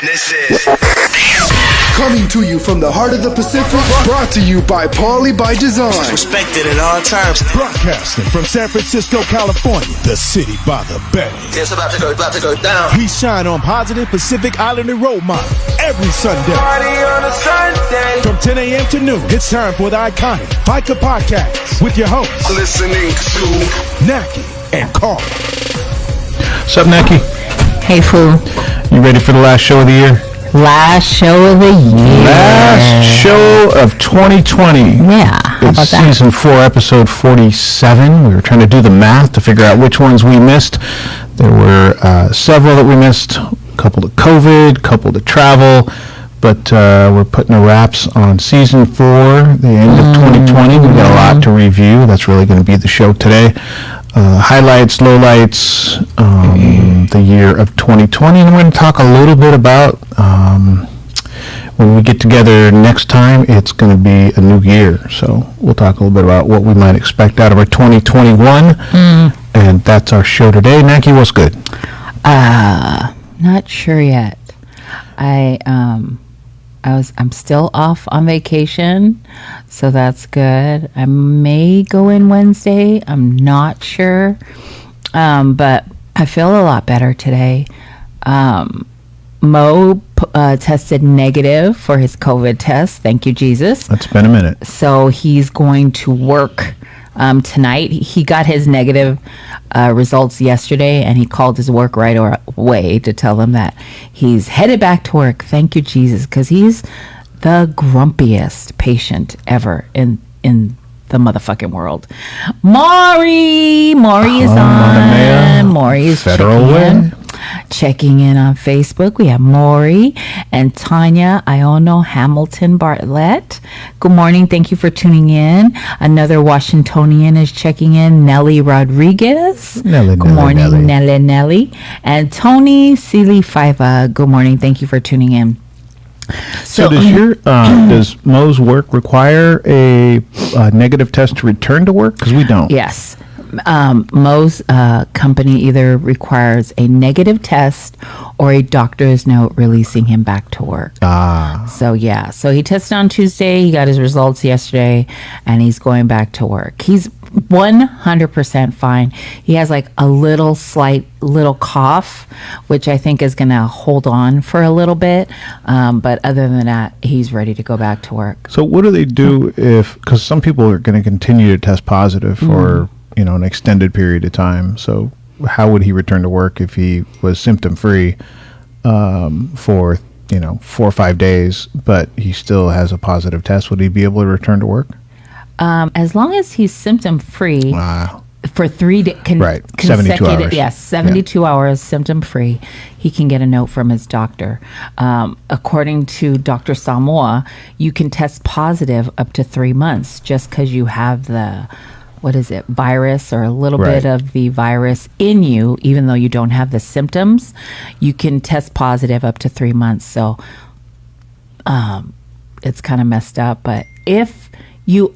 This is coming to you from the heart of the Pacific, brought to you by Paulie by Design. respected at all times. Broadcasting from San Francisco, California, the city by the bay. It's about to go down. We shine on positive Pacific Islander role model every Sunday. Party on a Sunday. From 10 a.m. to noon, it's time for the iconic Faika podcast with your hosts, Listening to Naki and Carl. What's up, Naki? Hey, fool. You ready for the last show of the year? Last show of the year. Last show of 2020. Yeah, how It's about that? season 4, episode 47. We were trying to do the math to figure out which ones we missed. There were several that we missed. A couple to COVID, a couple to travel. But we're putting the wraps on season 4, the end of 2020. We've got a lot to review. That's really going to be the show today. Highlights, lowlights, the year of 2020. And we're going to talk a little bit about when we get together next time, it's going to be a new year. So we'll talk a little bit about what we might expect out of our 2021. And that's our show today. Naki, what's good? Not sure yet. I'm still off on vacation, so that's good. I may go in Wednesday. I'm not sure, but I feel a lot better today. Mo tested negative for his COVID test. Thank you, Jesus. It's been a minute. So he's going to work tonight. He got his negative results yesterday, and he called his work right away to tell them that he's headed back to work. Thank you, Jesus, because he's the grumpiest patient ever in the motherfucking world. Maury is on. Maury is Federal way. Checking in on Facebook. We have Maury and Tanya Iono Hamilton Bartlett. Good morning. Thank you for tuning in. Another Washingtonian is checking in. Nellie Rodriguez. Good morning, Nelly. And Tony Seeley Fiva. Good morning. Thank you for tuning in. So does Mo's work require a negative test to return to work? Because we don't. Yes. Mo's company either requires a negative test or a doctor's note releasing him back to work. So he tested on Tuesday. He got his results yesterday, and he's going back to work. He's 100% fine. He has like a little cough, which I think is going to hold on for a little bit. But other than that, he's ready to go back to work. So what do they do because some people are going to continue to test positive for an extended period of time. So how would he return to work if he was symptom free for 4 or 5 days, but he still has a positive test? Would he be able to return to work? As long as he's symptom free for 3 days, 72 hours. Yes, 72 hours symptom free, he can get a note from his doctor. According to Dr. Samoan, you can test positive up to 3 months just because you have the virus or a little bit of the virus in you, even though you don't have the symptoms. You can test positive up to 3 months. So it's kind of messed up. But if you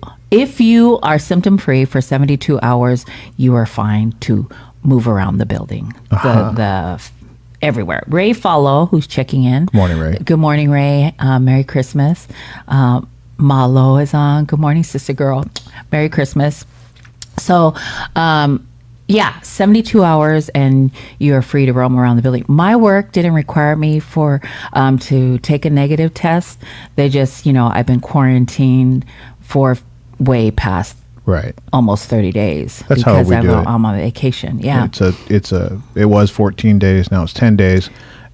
are symptom free for 72 hours, you are fine to move around the building, the everywhere. Ray Follow, who's checking in. Good morning, Ray. Good morning, Ray. Merry Christmas. Malo is on. Good morning, sister girl. Merry Christmas. So, 72 hours and you're free to roam around the building. My work didn't require me to take a negative test. They just, I've been quarantined for way past almost 30 days. That's how we do it. I'm on vacation. Yeah. It was 14 days. Now it's 10 days.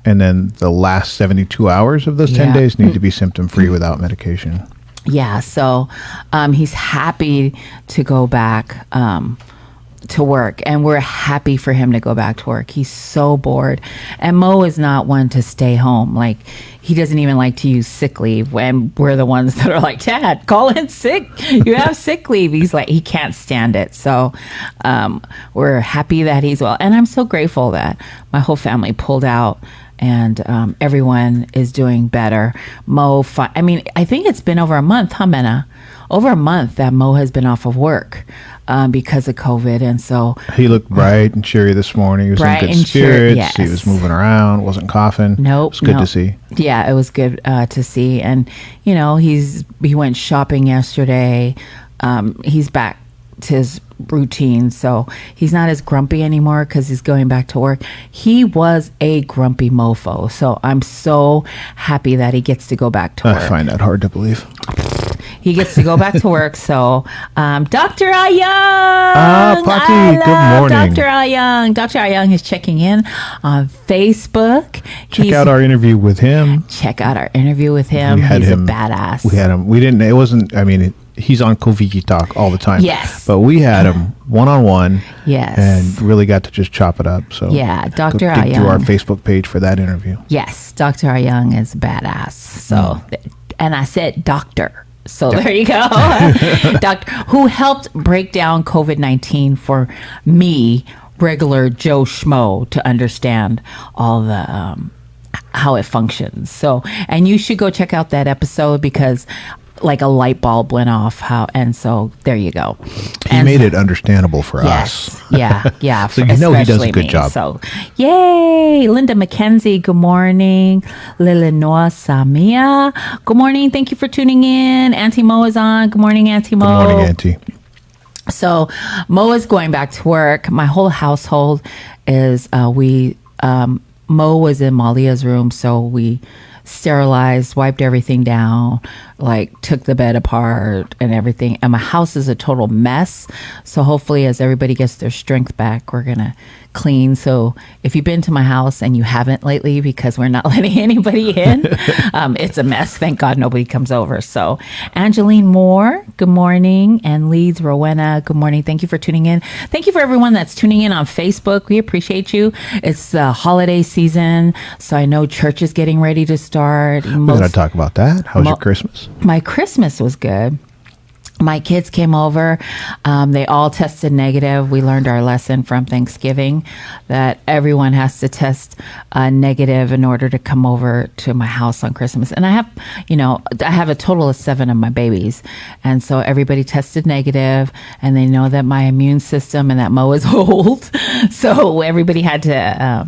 And then the last 72 hours of those 10 days need to be symptom free without medication. Yeah, so he's happy to go back to work, and we're happy for him to go back to work. He's so bored, and Mo is not one to stay home. Like, he doesn't even like to use sick leave when we're the ones that are like, Dad, call in sick. You have sick leave. He's like, he can't stand it. So we're happy that he's well, and I'm so grateful that my whole family pulled out. And everyone is doing better. I think it's been over a month, huh, Mena? Over a month that Mo has been off of work. because of COVID. And so He looked bright and cheery this morning. He was in Bright good and cheery, spirits. yes. He was moving around, wasn't coughing. Nope. It's good nope. to see. Yeah, it was good to see. And, he went shopping yesterday. He's back to his routine. So he's not as grumpy anymore because he's going back to work. He was a grumpy mofo. So I'm so happy that he gets to go back to work. I find that hard to believe. He gets to go back to work. So, Dr. Ayang. Pati, good morning. Dr. Ayang. Dr. Ayang is checking in on Facebook. Check out our interview with him. Check out our interview with him. We had He's him- a badass. We had him. We didn't. It wasn't. I mean, he's on Koviki Talk all the time. Yes. But we had him one-on-one. Yes. And really got to just chop it up. So Yeah, Dr. Go dig through our Ayang. Facebook page for that interview. Yes, Dr. Ayang is badass. So, and I said doctor. So there you go. Doctor who helped break down COVID-19 for me, regular Joe Schmo, to understand all the how it functions. So, and you should go check out that episode because like a light bulb went off. And so there you go. He made it understandable for us. Yes. Yeah. So he does a especially good me. job. So, yay. Linda McKenzie, good morning. Lilinoa Samia, good morning. Thank you for tuning in. Auntie Mo is on. Good morning, Auntie Mo. Good morning, Auntie. So Mo is going back to work. My whole household is, Mo was in Malia's room. So we sterilized, wiped everything down, like took the bed apart and everything. And my house is a total mess. So hopefully as everybody gets their strength back, we're going to clean. So if you've been to my house and you haven't lately because we're not letting anybody in, it's a mess. Thank God nobody comes over. So Angeline Moore, good morning. And Leeds Rowena, good morning. Thank you for tuning in. Thank you for everyone that's tuning in on Facebook. We appreciate you. It's the holiday season. So I know church is getting ready to start. We're going to talk about that. How was your Christmas? My Christmas was good. My kids came over. They all tested negative. We learned our lesson from Thanksgiving that everyone has to test negative in order to come over to my house on Christmas. And I have a total of 7 of my babies. And so everybody tested negative, and they know that my immune system and that Mo is old. So everybody had to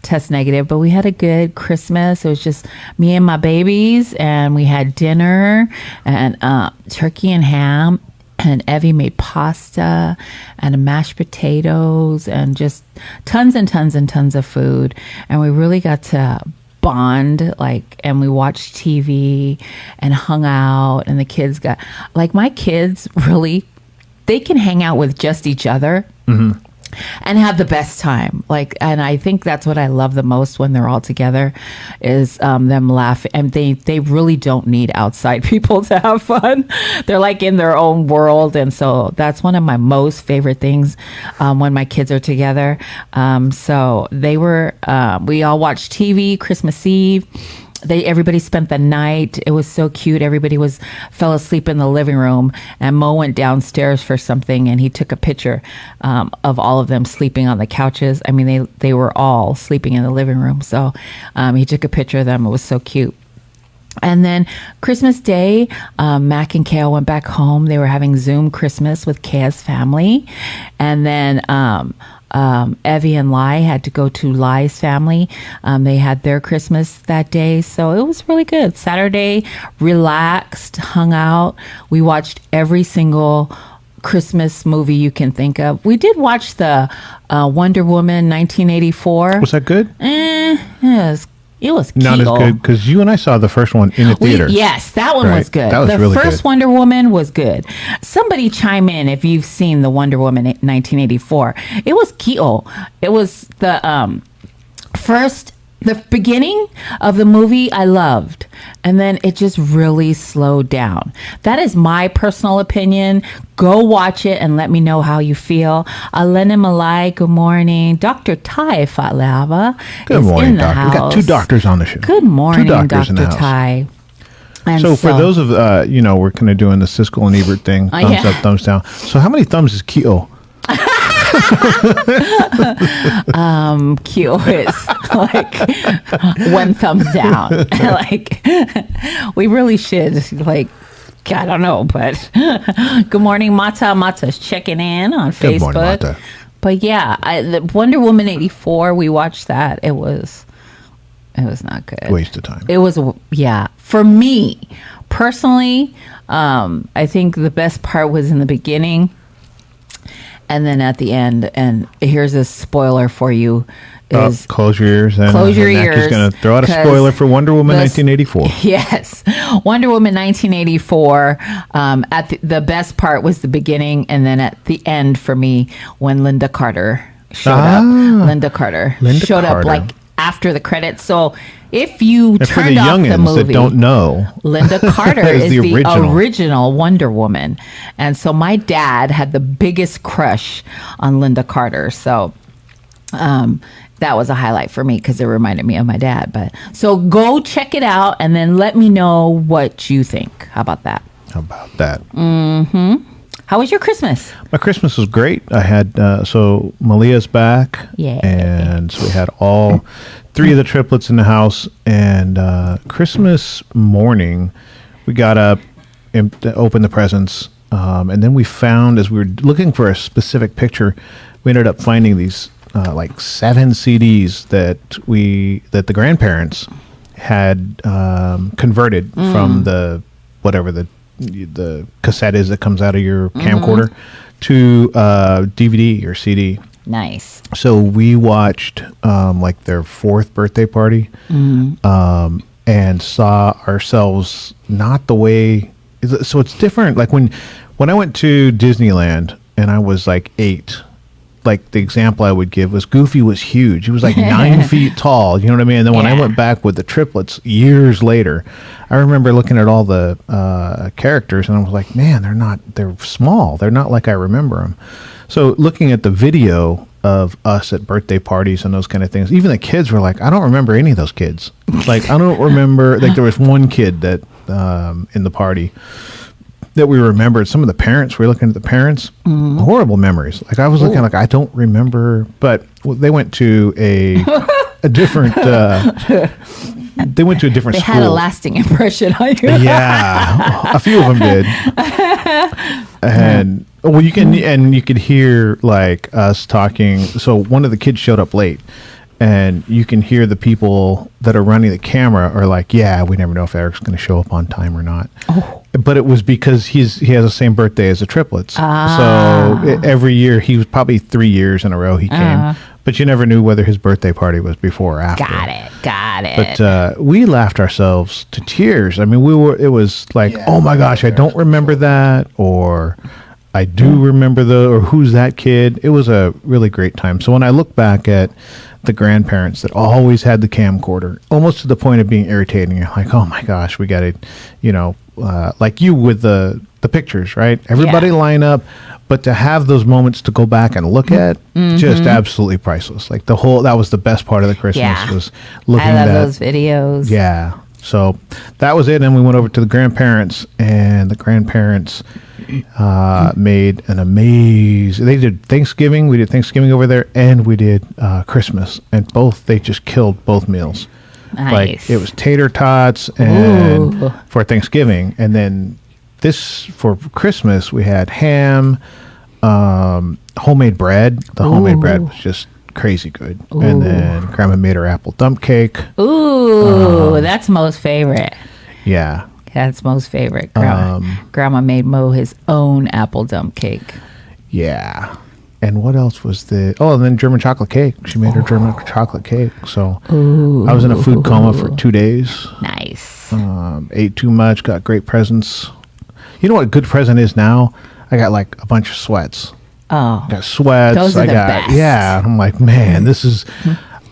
test negative, but we had a good Christmas. It was just me and my babies, and we had dinner and turkey and ham. And Evie made pasta and mashed potatoes and just tons and tons and tons of food. And we really got to bond, and we watched TV and hung out. And the kids got, my kids really, they can hang out with just each other. Mm-hmm. And have the best time. And I think that's what I love the most when they're all together is them laughing. And they really don't need outside people to have fun. They're in their own world. And so that's one of my most favorite things when my kids are together. So we all watched TV Christmas Eve. Everybody spent the night. It was so cute. Everybody fell asleep in the living room, and Mo went downstairs for something, and he took a picture of all of them sleeping on the couches. I mean, they were all sleeping in the living room. So he took a picture of them. It was so cute. And then Christmas Day, Mac and Kale went back home. They were having Zoom Christmas with Kaya's family. And then Evie and Lai had to go to Lai's family. They had their Christmas that day. So it was really good. Saturday, relaxed, hung out. We watched every single Christmas movie you can think of. We did watch the Wonder Woman 1984. Was that good? It was not as good because you and I saw the first one in the theater. Yes, that one was good. That was the really first good. Wonder Woman was good. Somebody chime in if you've seen the Wonder Woman 1984. It was cute. It was the the beginning of the movie I loved, and then it just really slowed down. That is my personal opinion. Go watch it and let me know how you feel. Alena Malai, good morning. Dr. Tai Fatlava Good is morning, in the doctor. house. We got 2 doctors on the show. Good morning, 2 doctors in the Dr. house. Tai. And So for those of, we're kind of doing the Siskel and Ebert thing, thumbs yeah. up, thumbs down. So how many thumbs is Keo? Q is 1 thumbs down. We really should I don't know, but good morning, Mata. Mata's checking in on Facebook. Good morning, Mata. But yeah, the Wonder Woman 84, we watched that. It was not good. Waste of time. It was, yeah. For me, personally, I think the best part was in the beginning and then at the end. And here's a spoiler for you. Close your ears. Close your ears. He's going to throw out a spoiler for Wonder Woman 1984. Yes. Wonder Woman 1984. At the best part was the beginning, and then at the end for me, when Linda Carter showed up. Linda Carter showed up like after the credits. So if you and turned off the movie, that don't know, Linda Carter is the original Wonder Woman. And so my dad had the biggest crush on Linda Carter. So that was a highlight for me because it reminded me of my dad. But so go check it out and then let me know what you think. How about that? How was your Christmas? My Christmas was great. I had so Malia's back, yeah, and so we had all three of the triplets in the house. And Christmas morning, we got up and opened the presents, and then we found, as we were looking for a specific picture, we ended up finding these like 7 CDs that the grandparents had converted from the whatever the cassette is that comes out of your camcorder to DVD or CD. Nice. So we watched like their 4th birthday party and saw ourselves not the way. So it's different. Like when I went to Disneyland and I was like 8. Like the example I would give was Goofy was huge. He was like 9 feet tall. You know what I mean? And then when I went back with the triplets years later, I remember looking at all the characters and I was like, man, they're small. They're not like I remember them. So looking at the video of us at birthday parties and those kind of things, even the kids were like, I don't remember any of those kids. Like, I don't remember, like there was one kid that in the party that we remembered. Some of the parents, we were looking at the parents, horrible memories. Like I was looking like, I don't remember, but they went to a different, they went to a different school. They had a lasting impression on you. Yeah, a few of them did. And well, you could hear like us talking. So one of the kids showed up late. And you can hear the people that are running the camera are like, yeah, we never know if Eric's going to show up on time or not. Oh. But it was because he has the same birthday as the triplets. So every year, he was probably 3 years in a row he came. But you never knew whether his birthday party was before or after. Got it. But we laughed ourselves to tears. I mean, it was like, oh my gosh, I don't remember that. Or I do remember or who's that kid? It was a really great time. So when I look back at the grandparents that always had the camcorder, almost to the point of being irritating, you're like, oh my gosh, we got to, like you with the pictures, right? Everybody line up. But to have those moments to go back and look at, just absolutely priceless. Like that was the best part of the Christmas was looking at those videos. Yeah. So that was it. And we went over to the grandparents, and the grandparents made an amazing. They did Thanksgiving. We did Thanksgiving over there, and we did Christmas. And they just killed both meals. Nice. Like it was tater tots and for Thanksgiving, and then for Christmas we had ham, homemade bread. The homemade bread was just crazy good. Ooh. And then Grandma made her apple dump cake. Ooh, that's Mo's favorite. Yeah. That's Mo's favorite. Grandma made Mo his own apple dump cake. Yeah. And what else was and then German chocolate cake. She made her German chocolate cake. So I was in a food coma for 2 days. Nice. Ate too much, got great presents. You know what a good present is now? I got like a bunch of sweats. Oh. I got sweats. Those are the best. Yeah. I'm like, man, this is,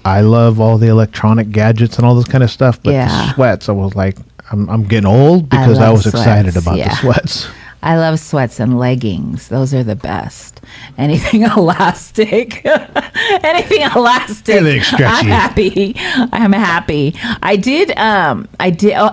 I love all the electronic gadgets and all this kind of stuff. But the sweats, I was like, I'm getting old because I was excited about the sweats. I love sweats and leggings. Those are the best. Anything elastic. Anything elastic. Anything stretchy. I'm happy. I did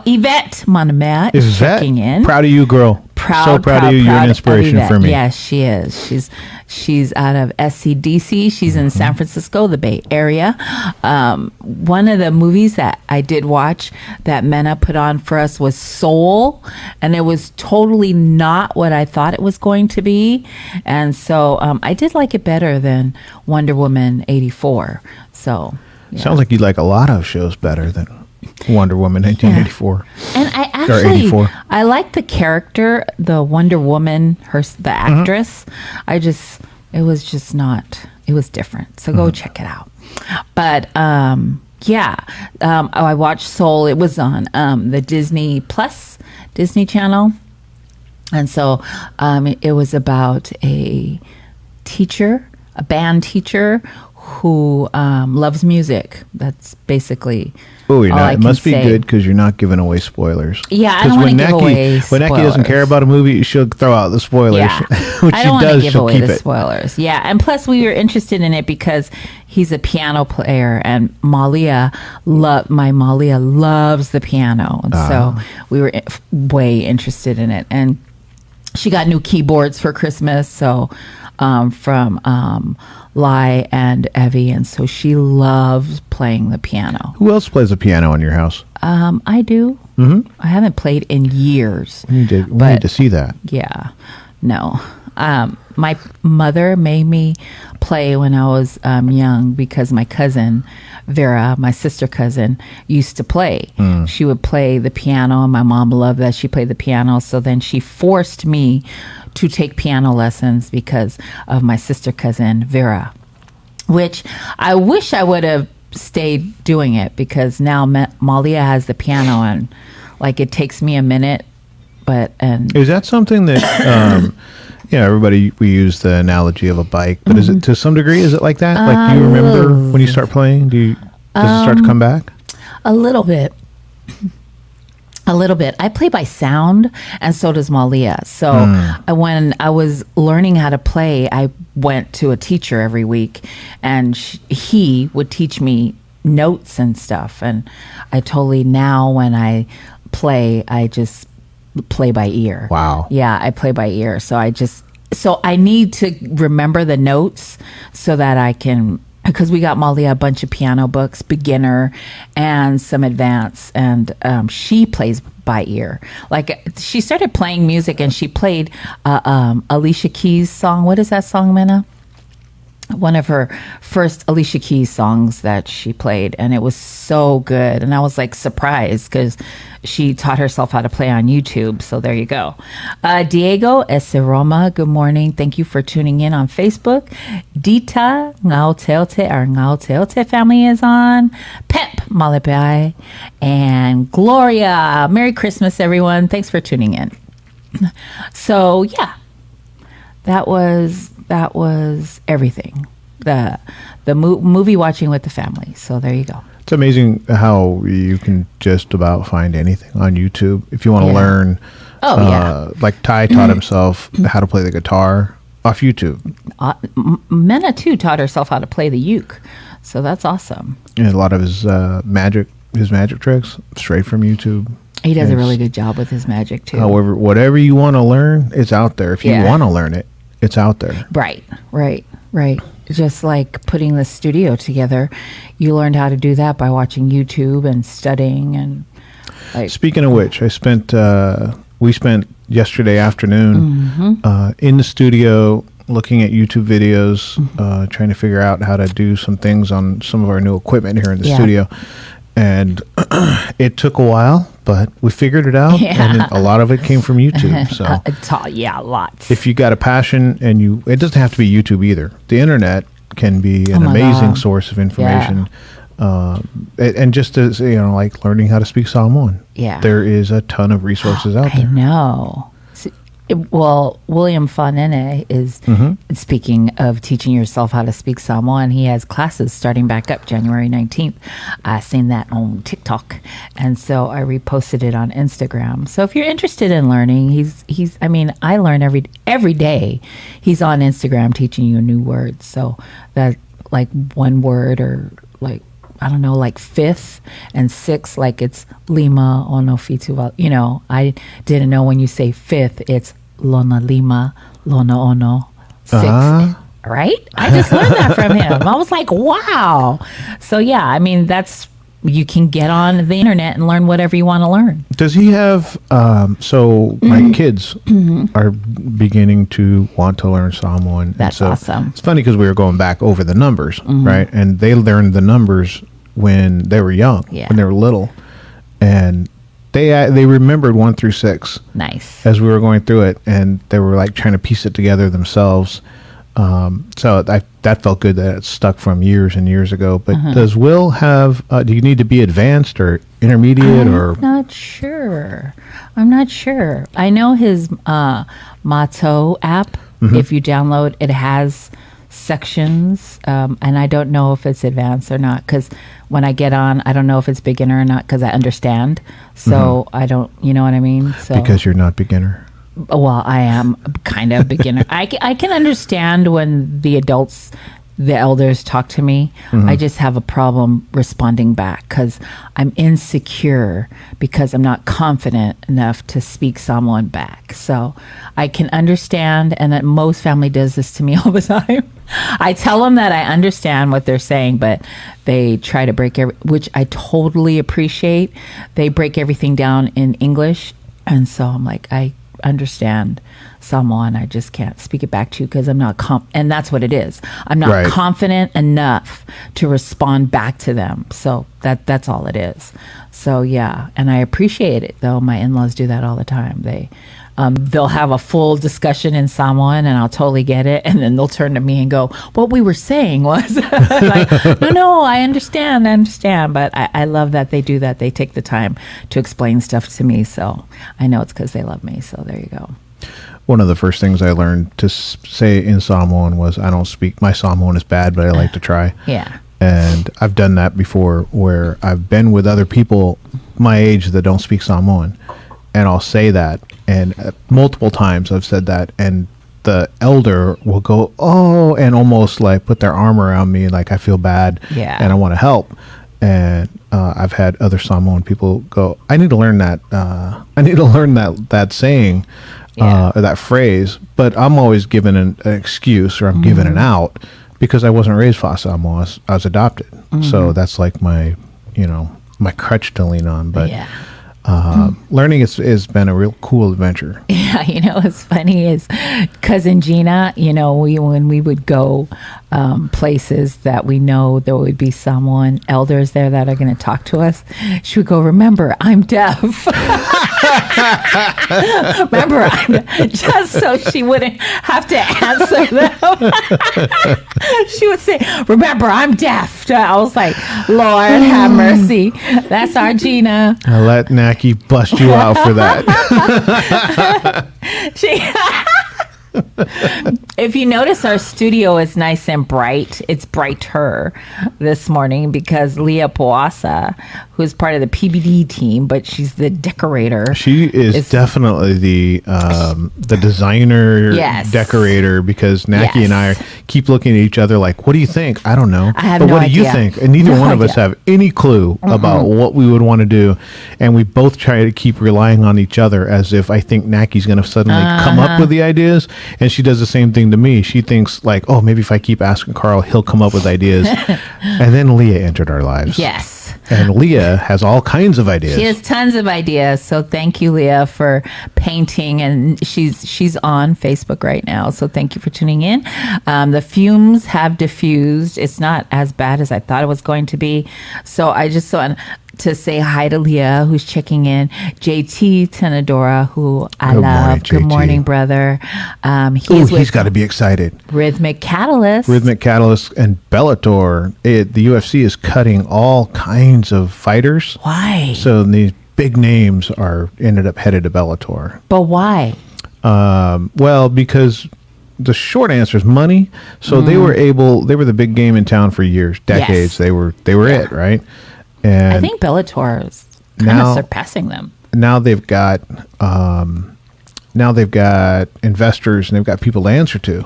Yvette Monomet is checking in. Proud of you, girl. so proud of you. You're an inspiration for me. Yes, she is. She's out of SCDC. She's in San Francisco, the Bay Area. One of the movies that I did watch that Mena put on for us was Soul, and it was totally not what I thought it was going to be. And so I did like it better than Wonder Woman 84. So yeah. Sounds like you like a lot of shows better than Wonder Woman 1984. And I Or 84. I like the character, the Wonder Woman, the actress. It was different. So go check it out. But I watched Soul. It was on the Disney Channel. And so it was about a band teacher who loves music. That's basically Oh, you're all not. I It can must be say. good because you're not giving away spoilers. Yeah, I don't want to give away When Neki doesn't care about a movie, she'll throw out the spoilers. Yeah, When I she don't want to does, give she'll away keep the it. spoilers. Yeah, and plus we were interested in it because he's a piano player, and my Malia loves the piano, and so we were way interested in it. And she got new keyboards for Christmas, so from Lai and Evie, and so she loves playing the piano. Who else plays the piano in your house? I do. Mm-hmm. I haven't played in years. We need to see that. Yeah, no. My mother made me play when I was young because my cousin Vera, my sister cousin, used to play. She would play the piano, and my mom loved that she played the piano. So then she forced me to take piano lessons because of my sister cousin Vera, which I wish I would have stayed doing it because now Malia has the piano, and like it takes me a minute. And Is that something that everybody, we use the analogy of a bike, but is it to some degree, is it like that? Like, do you remember when you start playing? Does it start to come back? a little bit. I play by sound, and so does Malia. So when I was learning how to play, I went to a teacher every week, and he would teach me notes and stuff. And I totally, now when I play, I just play by ear. Wow. Yeah, I play by ear. So I need to remember the notes so that I can, because we got Malia a bunch of piano books, beginner and some advanced, and she plays by ear. Like, she started playing music, and she played Alicia Keys' song. What is that song, Mena? One of her first Alicia Keys songs that she played, and it was so good. And I was like surprised because she taught herself how to play on YouTube. So there you go. Diego Esiroma, good morning. Thank you for tuning in on Facebook. Dita Ngao Teote, our Ngao Teote family is on. Pep Malapai and Gloria. Merry Christmas, everyone. Thanks for tuning in. So yeah, that was everything. The movie watching with the family. So there you go. It's amazing how you can just about find anything on YouTube if you want to learn. Like Ty taught himself how to play the guitar off YouTube. Mena too taught herself how to play the uke, so that's awesome. And a lot of his magic tricks straight from YouTube. He does a really good job with his magic too. However, whatever you want to learn, it's out there. If you want to learn it, it's out there. Right. Just like putting the studio together, you learned how to do that by watching YouTube and studying. And Speaking of which, we spent yesterday afternoon in the studio looking at YouTube videos, trying to figure out how to do some things on some of our new equipment here in the studio. And it took a while, but we figured it out, and a lot of it came from YouTube. So, lots. If you got a passion, and it doesn't have to be YouTube either. The internet can be an amazing source of information, and just as like learning how to speak Samoan. Yeah, there is a ton of resources out there. I know. Well, William Fanene is, speaking of teaching yourself how to speak Samoan, he has classes starting back up January 19th. I seen that on TikTok, and so I reposted it on Instagram. So if you're interested in learning, I learn every day. He's on Instagram teaching you new words. So that, like, one word, or like, I don't know, like fifth and sixth, like it's lima ono fitu. I didn't know when you say fifth, it's Lona Lima, Lona Ono, 6. Right? I just learned that from him. I was like, wow. So yeah, I mean, you can get on the internet and learn whatever you want to learn. Does he have, so my kids are beginning to want to learn Samoan. That's so awesome. It's funny because we were going back over the numbers, right? And they learned the numbers when they were young, when they were little. And they remembered 1 through 6. Nice. As we were going through it, and they were like trying to piece it together themselves. So that felt good that it stuck from years and years ago. But does Will have, do you need to be advanced or intermediate or? I'm not sure. I know his Mato app, if you download, it has sections. And I don't know if it's advanced or not, because when I get on, I don't know if it's beginner or not, because I understand. So I don't, you know what I mean? So Because you're not beginner. Well, I am kind of beginner. I can understand when the elders talk to me. I just have a problem responding back because I'm insecure because I'm not confident enough to speak Samoan back. So I can understand, and that most family does this to me all the time. I tell them that I understand what they're saying, but they try to break which I totally appreciate. They break everything down in English, and so I'm like, I understand Samoan, I just can't speak it back to you because I'm not and that's what it is. I'm not confident enough to respond back to them. So that's all it is. So yeah, and I appreciate it though. My in-laws do that all the time. They'll have a full discussion in Samoan and I'll totally get it, and then they'll turn to me and go, what we were saying was like, no, I understand, but I love that they do that. They take the time to explain stuff to me, so I know it's because they love me. So there you go. One of the first things I learned to say in Samoan was, I don't speak, my Samoan is bad, but I like to try. Yeah. And I've done that before where I've been with other people my age that don't speak Samoan, and I'll say that, and multiple times I've said that, and the elder will go, oh, and almost like put their arm around me like I feel bad and I want to help. And I've had other Samoan people go, I need to learn that. I need to learn that saying or that phrase. But I'm always given an excuse, or I'm given an out because I wasn't raised Fa Samoan. I was adopted. So that's like my crutch to lean on. But learning has been a real cool adventure. Yeah, what's funny is cousin Gina, when we would go places that we know there would be someone, elders there that are going to talk to us, she would go, remember, I'm deaf. Remember, just so she wouldn't have to answer them. She would say, remember, I'm deaf. I was like, Lord have mercy. That's our Gina. I'll let Naki bust you out for that. If you notice, our studio is nice and bright. It's brighter this morning because Leah Poasa, who's part of the PBD team, but she's the decorator. She is definitely the designer, decorator, because Naki and I keep looking at each other like, what do you think? I don't know. I have but no what idea. do you think? And neither one of us have any clue about what we would want to do. And we both try to keep relying on each other, as if I think Naki's going to suddenly come up with the ideas. And she does the same thing to me. She thinks like, oh, maybe if I keep asking Carl, he'll come up with ideas. And then Leah entered our lives. Yes. And Leah has all kinds of ideas. She has tons of ideas. So thank you, Leah, for painting. And she's on Facebook right now. So thank you for tuning in. The fumes have diffused. It's not as bad as I thought it was going to be. So I just want to say hi to Leah, who's checking in. JT Tenadora, who I love. Morning, Good JT. morning, brother. He's got to be excited. Rhythmic Catalyst. Rhythmic Catalyst and Bellator. The UFC is cutting all kinds of fighters. Why? So these big names ended up headed to Bellator. But why? Well, because the short answer is money. So they were the big game in town for years, decades. Yes. They were it, right? And I think Bellator is kind of surpassing them. Now they've got investors and they've got people to answer to.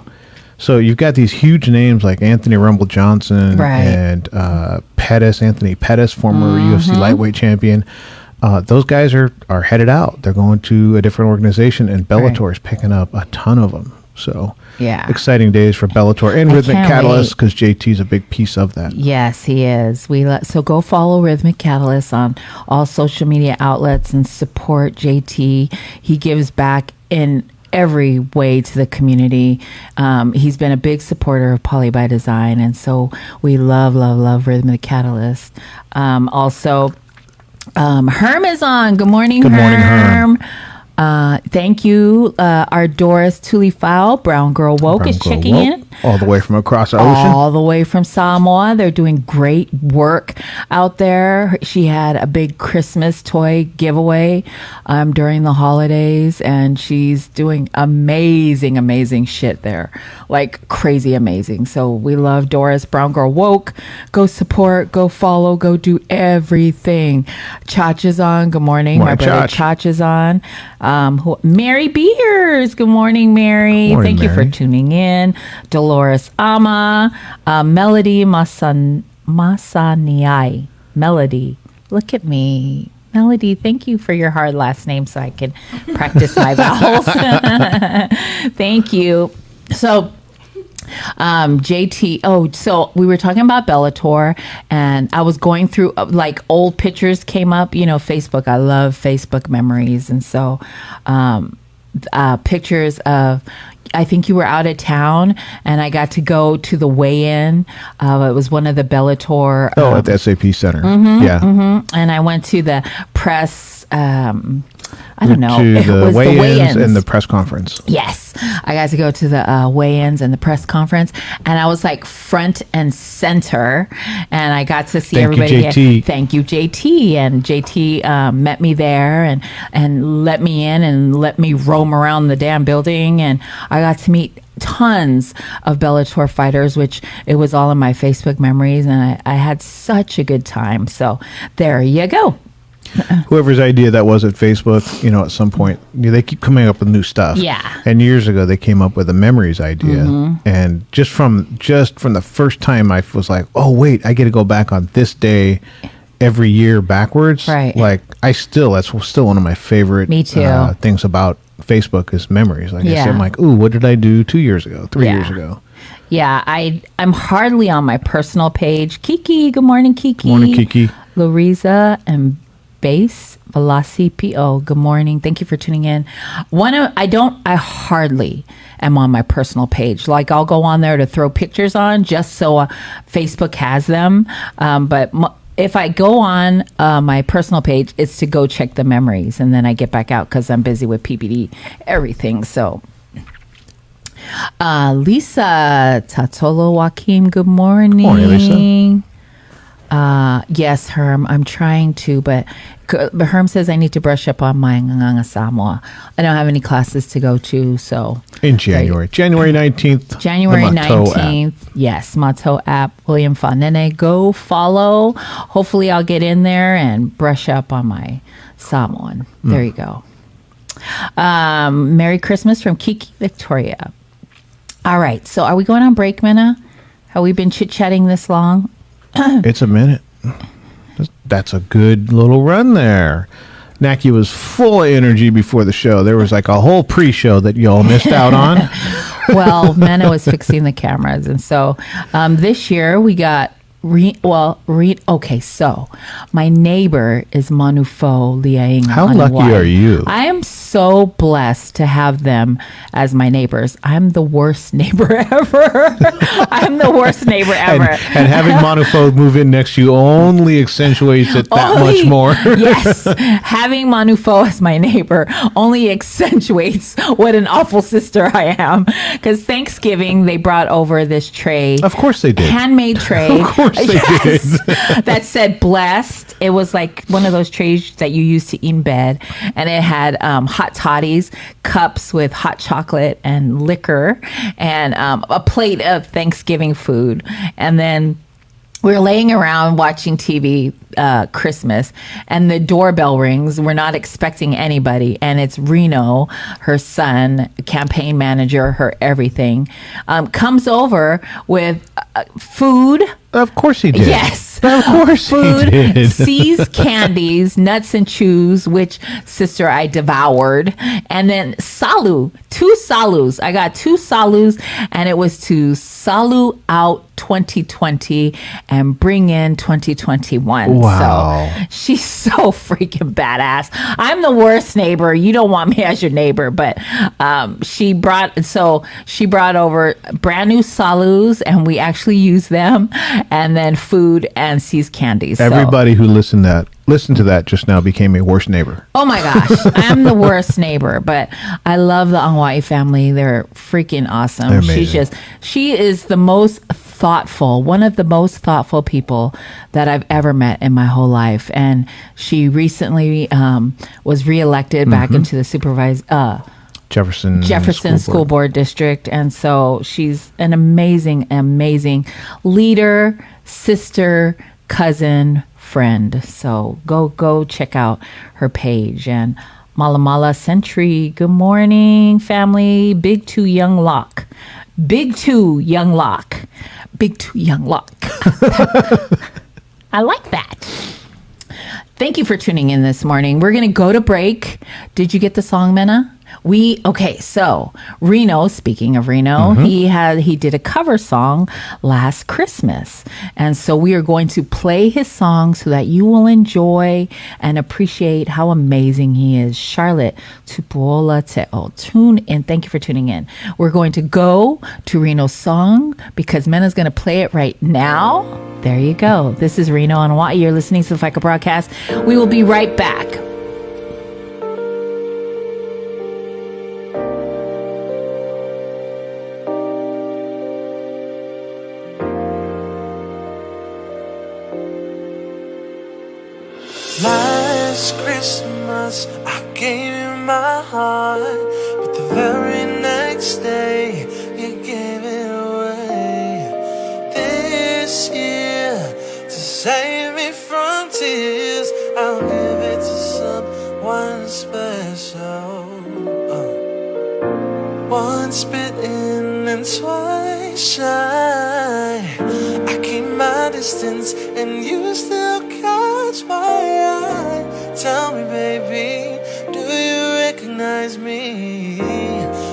So you've got these huge names like Anthony Rumble Johnson and Anthony Pettis, former UFC lightweight champion. those guys are headed out. They're going to a different organization, and Bellator is picking up a ton of them. So Yeah. exciting days for Bellator and I Rhythmic can't Catalyst, because JT is a big piece of that. Yes, he is. So go follow Rhythmic Catalyst on all social media outlets and support JT. He gives back in every way to the community. He's been a big supporter of Poly by Design, and so we love Rhythmic Catalyst. Also, Herm is on. Good morning, Good morning, Herm. Thank you. Our Doris Tulifau, Brown Girl Woke, is checking in. all the way from across the ocean. All the way from Samoa. They're doing great work out there. She had a big Christmas toy giveaway during the holidays, and she's doing amazing shit there. Like crazy amazing. So we love Doris, Brown Girl Woke. Go support, go follow, go do everything. Chach is on. Good morning. Morning, My brother Chach is on. Mary Beers. Good morning, Mary. Morning, Thank you for Mary. tuning in. Dolores Ama, Melody Masaniai. Melody, look at me. Melody, thank you for your hard last name so I can practice my vowels. Thank you. So, JT, so we were talking about Bellator, and I was going through like old pictures came up, Facebook. I love Facebook memories. And so, pictures of, I think you were out of town, and I got to go to the weigh-in. It was one of the Bellator. At the SAP Center. Yeah. And I went to the press. I don't know. To It the was weigh-ins and the press conference. Yes, I got to go to the weigh-ins and the press conference, and I was like front and center, and I got to see Thank you, everybody. JT. Thank you, JT. And JT met me there and let me in and let me roam around the damn building, and I got to meet tons of Bellator fighters, which it was all in my Facebook memories, and I had such a good time. So there you go. Whoever's idea that was at Facebook, at some point, they keep coming up with new stuff. Yeah. And years ago, they came up with a memories idea, and just from the first time, I was like, oh wait, I get to go back on this day every year backwards. Right. Like that's still one of my favorite. Me too. Things about Facebook is memories. Like I Yeah. said, I'm like, ooh, what did I do 2 years ago, 3 Yeah. years ago? Yeah, I'm hardly on my personal page. Kiki, good morning, Kiki. Morning, Kiki. Loriza and Base Velasi PO. Good morning. Thank you for tuning in. I hardly am on my personal page. Like I'll go on there to throw pictures on just so Facebook has them. But if I go on my personal page, it's to go check the memories, and then I get back out because I'm busy with PPD everything. So. Lisa Tatolo Joaquim, good morning. Morning, Lisa. Yes, Herm, I'm trying to, but Herm says I need to brush up on my Nganga Samoa. I don't have any classes to go to, so. In January. January 19th. January the Mato 19th. app. Yes, Mato app, William Fanene. Go follow. Hopefully I'll get in there and brush up on my Samoan. There you go. Merry Christmas from Kiki Victoria. All right, so are we going on break, Minna? Have we been chit-chatting this long? It's a minute. That's a good little run there. Naki was full of energy before the show. There was like a whole pre-show that y'all missed out on. Well, Minna was fixing the cameras. And so this year we got okay, so my neighbor is Manufo Liaing. How lucky are you? I am so blessed to have them as my neighbors. I'm the worst neighbor ever. I'm the worst neighbor ever. And having Monofo move in next to you only accentuates it that much more. Yes. Having Manufo as my neighbor only accentuates what an awful sister I am. Because Thanksgiving, they brought over this tray. Of course they did. Handmade tray. Of course they did. That said blessed. It was like one of those trays that you use to eat in bed. And it had hot toddies, cups with hot chocolate and liquor, and a plate of Thanksgiving food. And then we were laying around watching TV Christmas, and the doorbell rings. We're not expecting anybody, and it's Reno, her son, campaign manager, her everything, comes over with food. Of course he did. Yes, Of course he Food, did. C's candies, nuts and chews, which sister I devoured, and then salu, 2 salus. I got 2 salus, and it was to salu out 2020 and bring in 2021. Wow. So she's so freaking badass. I'm the worst neighbor. You don't want me as your neighbor, but she brought over brand new salus, and we actually used them, and then food and C's candies. So- Everybody who listened to that just now became a worse neighbor. Oh my gosh, I'm the worst neighbor, but I love the Hawaii family. They're freaking awesome. They're amazing. She is the most thoughtful, one of the most thoughtful people that I've ever met in my whole life. And she recently was reelected back into the Jefferson School Board District. And so she's an amazing, amazing leader, sister, cousin, friend. So go check out her page. And Malamala Century, good morning, family. Big 2 Young Lock. Big 2 Young Lock. Big 2 Young Lock. I like that. Thank you for tuning in this morning. We're going to go to break. Did you get the song, Mena? So Reno, speaking of Reno, he did a cover song last Christmas. And so we are going to play his song so that you will enjoy and appreciate how amazing he is. Charlotte Tupuola Te'o. Tune in. Thank you for tuning in. We're going to go to Reno's song because Mena's going to play it right now. There you go. This is Reno on Hawaii. You're listening to the Faika broadcast. We will be right back. Last Christmas, I gave you my heart, but the very next day, you gave it away. This year, to save me from tears, I'll give it to someone special. Once bitten and twice shy, I keep my distance and you still catch my eye. Tell me, baby, do you recognize me?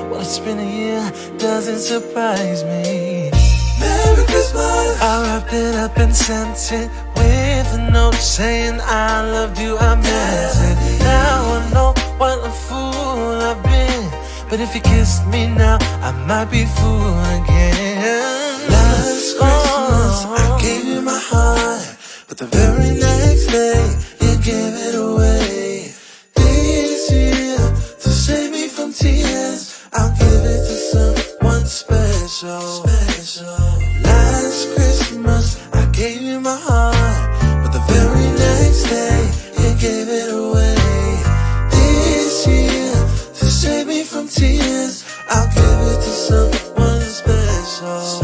Well, it's been a year, doesn't surprise me. Merry Christmas. I wrapped it up and sent it with a note saying I loved you, I meant it. Now I know what a fool I've been, but if you kissed me now, I might be fool again. Last Christmas, I gave you my heart, but the very next day, you gave it away. This year, to save me from tears, I'll give it to someone special. Last Christmas, I gave you my heart, but the very next day, you gave it away. This year, to save me from tears, I'll give it to someone special.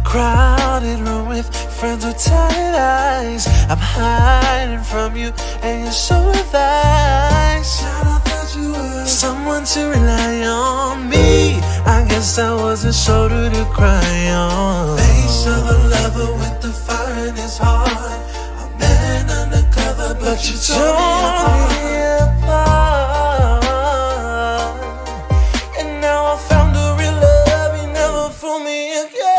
Crowded room with friends with tired eyes. I'm hiding from you and you're so advice. I thought you were someone to rely on me. I guess I was a shoulder to cry on. Face of a lover with the fire in his heart. A man undercover, but you tore me apart. And now I found a real love, you never fool me again.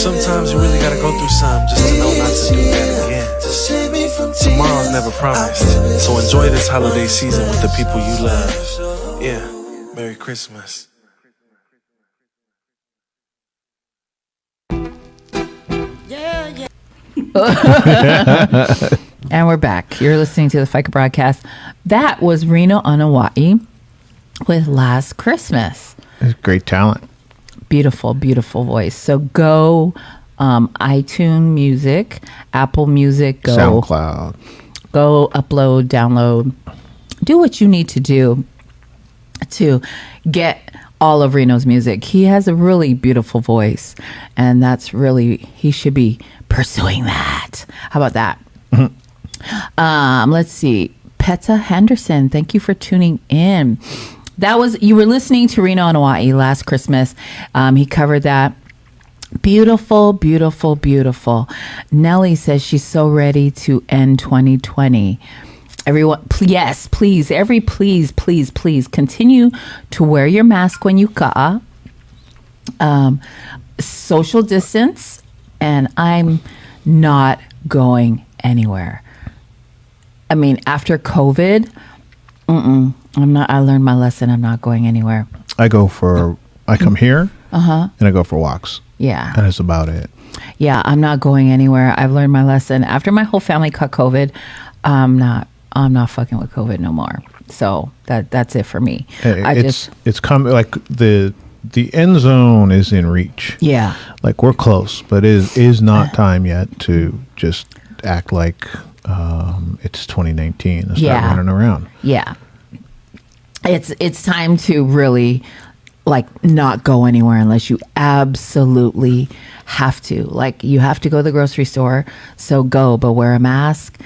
Sometimes you really gotta go through something just to know not to do that again. Tomorrow's never promised, so enjoy this holiday season with the people you love. Yeah. Merry Christmas. And we're back. You're listening to the Faika broadcast. That was Reno on Hawaii with Last Christmas. Great talent. Beautiful, beautiful voice. So go iTunes Music, Apple Music, go SoundCloud. Go upload, download, do what you need to do to get all of Reno's music. He has a really beautiful voice, and that's really, he should be pursuing that. How about that? Let's see. Peta Henderson, thank you for tuning in. That was, you were listening to Reno on Hawaii Last Christmas. He covered that. Beautiful, beautiful, beautiful. Nellie says she's so ready to end 2020. Everyone, yes, please, please continue to wear your mask when you ka'a. Social distance, and I'm not going anywhere. I mean, after COVID, I'm not. I learned my lesson. I'm not going anywhere. I come here, and I go for walks. Yeah, and that's about it. Yeah, I'm not going anywhere. I've learned my lesson. After my whole family caught COVID, I'm not fucking with COVID no more. So that's it for me. It's coming. Like the end zone is in reach. Yeah, like we're close, but it is not time yet to just act like it's 2019 and start running around. Yeah, it's time to really not go anywhere unless you absolutely have to. Like, you have to go to the grocery store, so go, but wear a mask,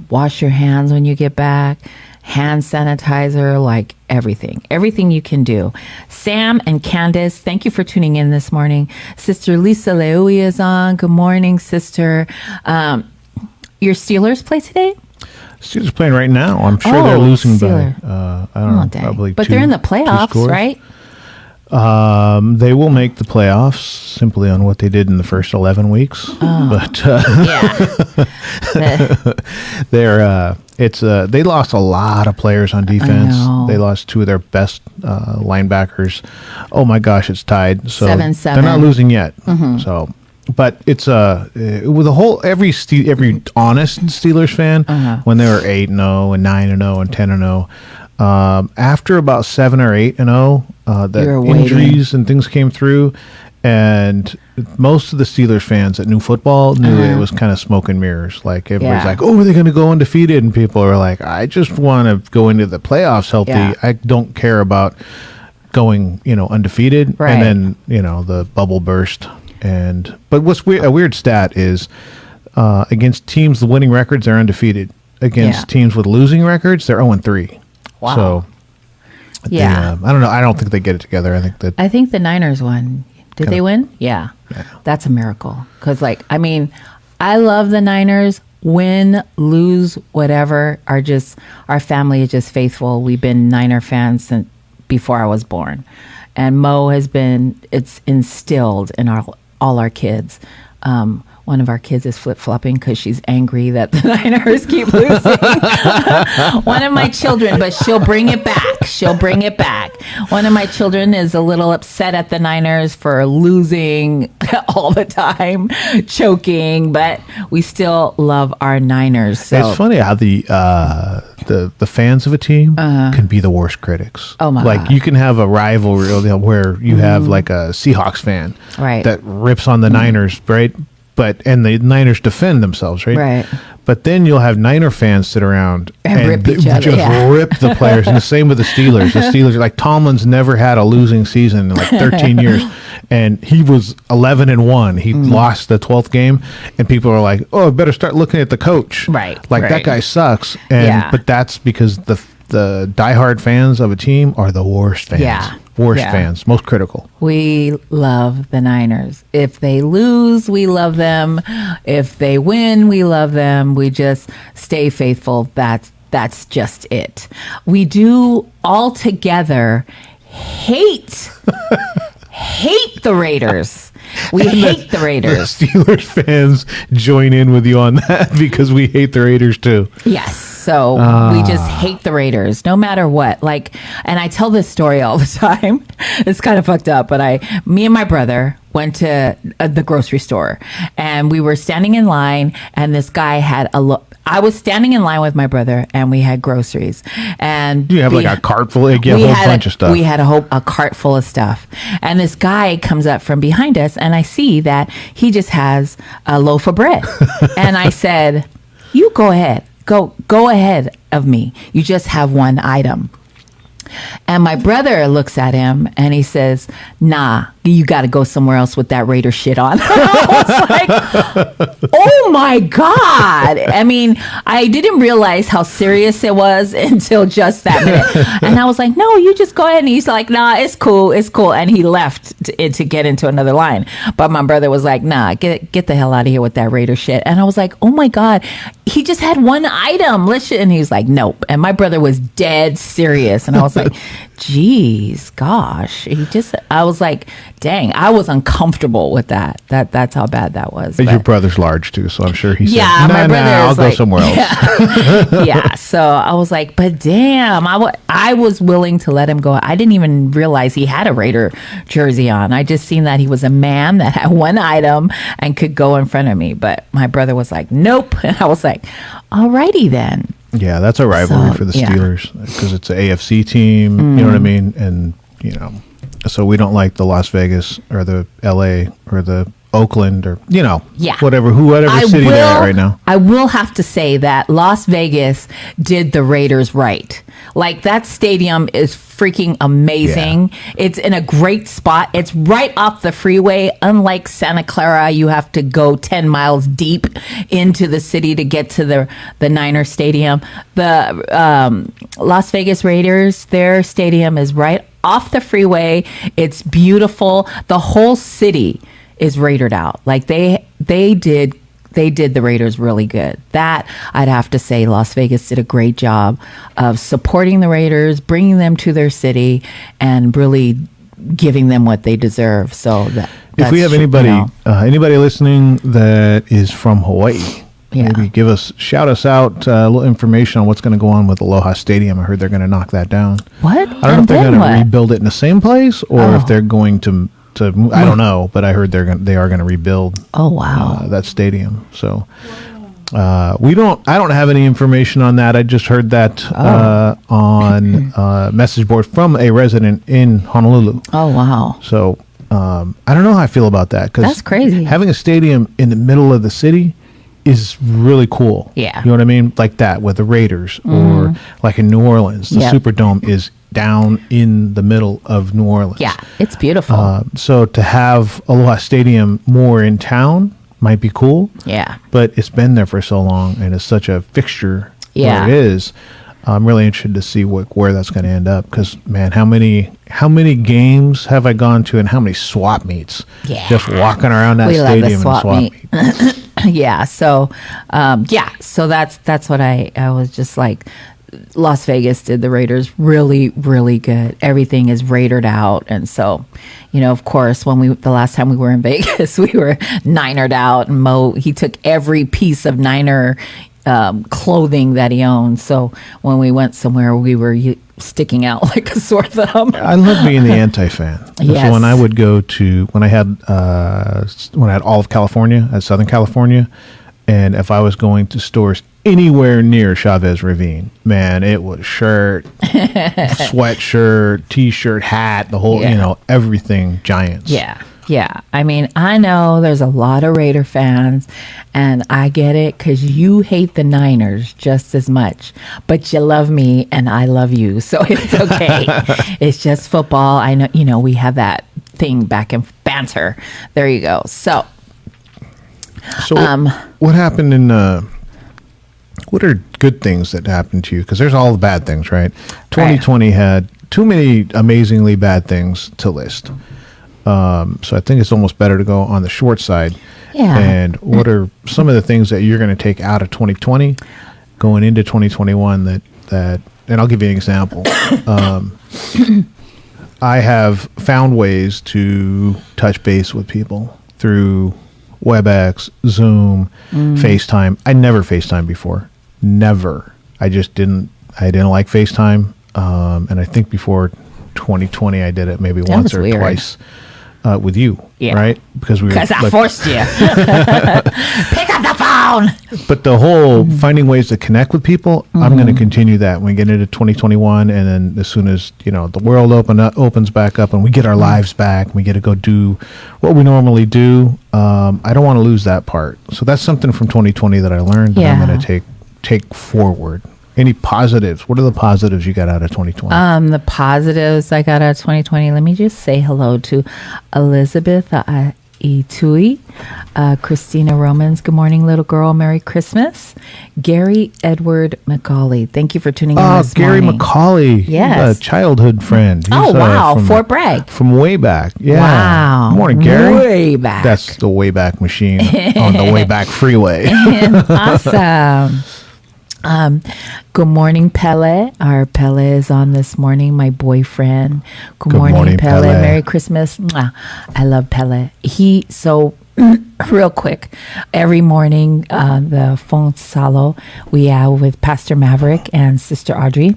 wash your hands when you get back, hand sanitizer, like everything you can do. Sam and Candace, thank you for tuning in this morning. Sister Lisa Leui is on. Good morning, sister. Your Steelers play today? Steelers playing right now. I'm sure they're losing by I don't know, dang. probably but they're in the playoffs, right? They will make the playoffs simply on what they did in the first 11 weeks. But they lost a lot of players on defense. They lost two of their best linebackers. Oh my gosh, it's tied. So 7-7. They're not losing yet. So, but it's with every honest Steelers fan when they were 8-0 and 9-0 and 10-0. After about 7 or 8-0, the injuries and things came through, and most of the Steelers fans that knew football knew it was kind of smoke and mirrors. Like, everybody's like, "Oh, are they going to go undefeated?" And people are like, "I just want to go into the playoffs healthy. Yeah. I don't care about going, undefeated." Right. And then, the bubble burst. But what's a weird stat is against teams with winning records, they're undefeated. Against teams with losing records, they're 0-3. Wow. So, I don't know. I don't think they get it together. I think the Niners won. Did they win? Yeah. That's a miracle. Because, I love the Niners. Win, lose, whatever. Our family is just faithful. We've been Niner fans since before I was born. And Mo it's instilled in all our kids. One of our kids is flip-flopping because she's angry that the Niners keep losing. One of my children, but she'll bring it back. One of my children is a little upset at the Niners for losing all the time, choking, but we still love our Niners. So. It's funny how the fans of a team can be the worst critics. Oh my God. You can have a rivalry where you have like a Seahawks fan that rips on the Niners, right? And the Niners defend themselves, right? Right. But then you'll have Niner fans sit around and rip each other. Just rip the players. And the same with the Steelers. The Steelers, like, Tomlin's never had a losing season in 13 years. And he was 11-1. He lost the 12th game. And people are like, "Oh, I better start looking at the coach." Right. That guy sucks. But that's because the diehard fans of a team are the worst fans. Yeah. Worst fans, most critical. We love the Niners. If they lose, we love them. If they win, we love them. We just stay faithful. That's just it. We do all together hate the Raiders. We hate the Raiders. The Steelers fans join in with you on that because we hate the Raiders too. Yes. So we just hate the Raiders no matter what. Like, and I tell this story all the time. It's kind of fucked up, but me and my brother went to the grocery store, and we were standing in line, and this guy had I was standing in line with my brother, and we had groceries. And you have like a cart full, like a whole bunch of stuff. We had a cart full of stuff. And this guy comes up from behind us, and I see that he just has a loaf of bread. And I said, you go ahead. Go ahead of me. You just have one item. And my brother looks at him and he says, nah, you got to go somewhere else with that Raider shit on. I was like, oh my God. I mean, I didn't realize how serious it was until just that minute. And I was like, no, you just go ahead. And he's like, nah, it's cool. It's cool. And he left to get into another line. But my brother was like, nah, get the hell out of here with that Raider shit. And I was like, oh my God, he just had one item. And he was like, nope. And my brother was dead serious. And I was like, geez, gosh. I was like, dang, I was uncomfortable with that. That's how bad that was. But your brother's large too, so I'm sure he said, my brother I'll go somewhere else. Yeah. So I was like, but damn, I was willing to let him go. I didn't even realize he had a Raider jersey on. I just seen that he was a man that had one item and could go in front of me. But my brother was like, nope. And I was like, alrighty then. Yeah, that's a rivalry for the Steelers because it's an AFC team. You know what I mean? And, so we don't like the Las Vegas or the LA or the Oakland or, whatever city they're at right now. I will have to say that Las Vegas did the Raiders right. Like, that stadium is freaking amazing. Yeah. It's in a great spot. It's right off the freeway. Unlike Santa Clara, you have to go 10 miles deep into the city to get to the Niner Stadium. The Las Vegas Raiders, their stadium is right off the freeway. It's beautiful. The whole city is Raidered out. Like, they did the Raiders really good. That, I'd have to say, Las Vegas did a great job of supporting the Raiders, bringing them to their city, and really giving them what they deserve. So if we have anybody listening that is from Hawaii, maybe shout us out a little information on what's going to go on with Aloha Stadium. I heard they're going to knock that down. What? I don't know if they're going to rebuild it in the same place or if they're going to I don't know, but I heard they are going to rebuild. Oh wow, that stadium. So I don't have any information on that. I just heard that on a message board from a resident in Honolulu. Oh wow. So I don't know how I feel about that because that's crazy. Having a stadium in the middle of the city is really cool. Yeah, you know what I mean, like that with the Raiders or like in New Orleans, the Superdome is down in the middle of New Orleans. Yeah, it's beautiful. So to have Aloha Stadium more in town might be cool. Yeah. But it's been there for so long and it's such a fixture where it is. I'm really interested to see where that's going to end up because, man, how many games have I gone to and how many swap meets? Yeah. Just walking around that stadium and swap meet. Yeah. So, so that's what I was just like, Las Vegas did the Raiders really, really good. Everything is Raidered out. And so, of course, the last time we were in Vegas, we were Ninered out. And Mo, he took every piece of Niner clothing that he owned. So when we went somewhere, we were sticking out like a sore thumb. I love being the anti-fan. Yes. So when I would go to, when I had all of California, at Southern California, and if I was going to stores anywhere near Chavez Ravine, man, it was shirt, sweatshirt, t-shirt, hat, the whole, everything Giants. Yeah. Yeah. I mean, I know there's a lot of Raider fans and I get it because you hate the Niners just as much, but you love me and I love you. So it's okay. It's just football. I know, we have that thing back in banter. There you go. So what happened in, what are good things that happened to you? Because there's all the bad things, right? 2020 had too many amazingly bad things to list. So I think it's almost better to go on the short side. Yeah. And what are some of the things that you're going to take out of 2020 going into 2021 that and I'll give you an example. I have found ways to touch base with people through WebEx, Zoom, FaceTime. I never FaceTime before. Never. I didn't like FaceTime. And I think before 2020, I did it maybe once was or weird. twice with you, Yeah. right? Because I forced you. Pick up the phone. But the whole finding ways to connect with people, I'm going to continue that when we get into 2021, and then as soon as the world opens back up and we get our lives back, we get to go do what we normally do. I don't want to lose that part. So that's something from 2020 that I learned that I'm going to take forward. Any positives? What are the positives you got out of 2020? The positives I got out of 2020. Let me just say hello to Elizabeth Itui, Christina Romans. Good morning, little girl. Merry Christmas. Gary Edward McCauley. Thank you for tuning in this Gary morning. McCauley. Yes. He's a childhood friend. He's, Wow. from Fort Bragg. From way back. Yeah. Wow. Good morning, Gary. Way back. That's the Wayback Machine on the Wayback Freeway. Awesome. Good morning, Pele. Our Pele is on this morning, my boyfriend. Good morning, Pele. Merry Christmas. Mwah. I love Pele. Real quick, every morning, the phone salo we have with Pastor Maverick and Sister Audrey.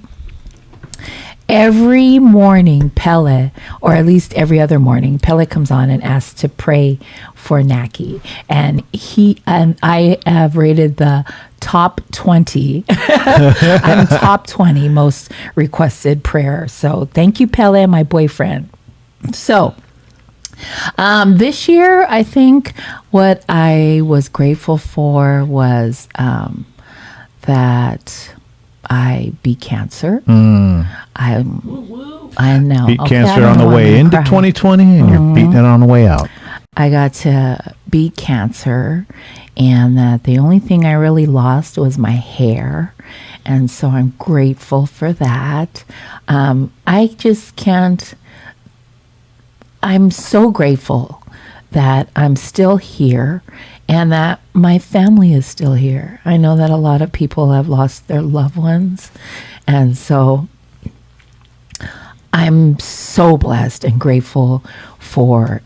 Every morning, Pele, or at least every other morning, Pele comes on and asks to pray for Naki. And I have rated the top 20. I'm top 20 most requested prayer. So thank you, Pele, my boyfriend. So this year, I think what I was grateful for was that I beat cancer. I know. Beat Okay, cancer I on don't the way wanna into cry. 2020, and you're beating it on the way out. I got to beat cancer, and that the only thing I really lost was my hair. And so I'm grateful for that. I just can't. I'm so grateful that I'm still here and that my family is still here. I know that a lot of people have lost their loved ones. And so I'm so blessed and grateful for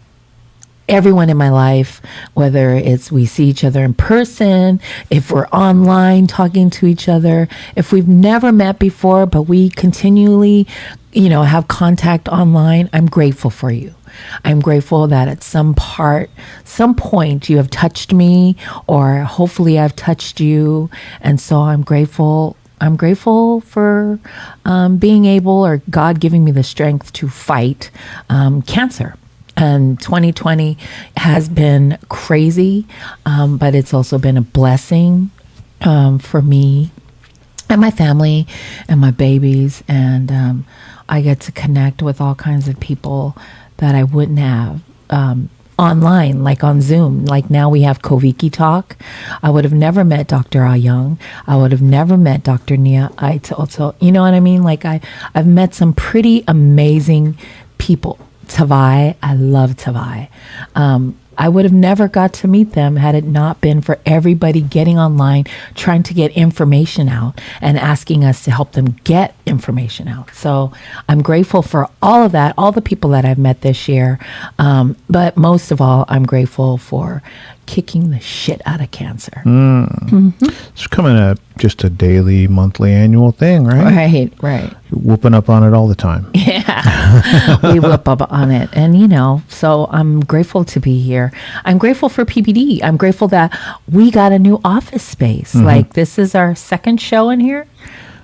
everyone in my life, whether it's we see each other in person, if we're online talking to each other, if we've never met before, but we continually, have contact online. I'm grateful for you. I'm grateful that at some point you have touched me, or hopefully I've touched you. And so I'm grateful for being able, or God giving me the strength to fight cancer. And 2020 has been crazy, but it's also been a blessing for me and my family and my babies. And I get to connect with all kinds of people that I wouldn't have online, like on Zoom. Like now we have Koviki Talk. I would have never met Dr. Ah Young. I would have never met Dr. Nia Aitoto. You know what I mean? Like I've met some pretty amazing people. Tavai, I love Tavai. I would have never got to meet them had it not been for everybody getting online, trying to get information out and asking us to help them get information out. So I'm grateful for all of that, all the people that I've met this year. But most of all, I'm grateful for kicking the shit out of cancer. It's becoming just a daily, monthly, annual thing, right? Right. You're whooping up on it all the time. We whip up on it. And, so I'm grateful to be here. I'm grateful for PPD. I'm grateful that we got a new office space. Like this is our second show in here.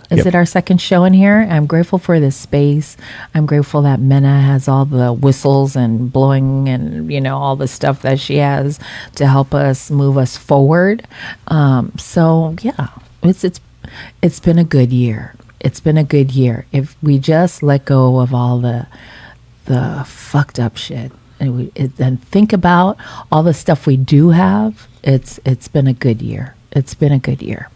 Is it our second show in here? I'm grateful for this space. I'm grateful that Mena has all the whistles and blowing and, all the stuff that she has to help us move us forward. So yeah, it's been a good year. It's been a good year. If we just let go of all the fucked up shit and then think about all the stuff we do have, it's been a good year. It's been a good year.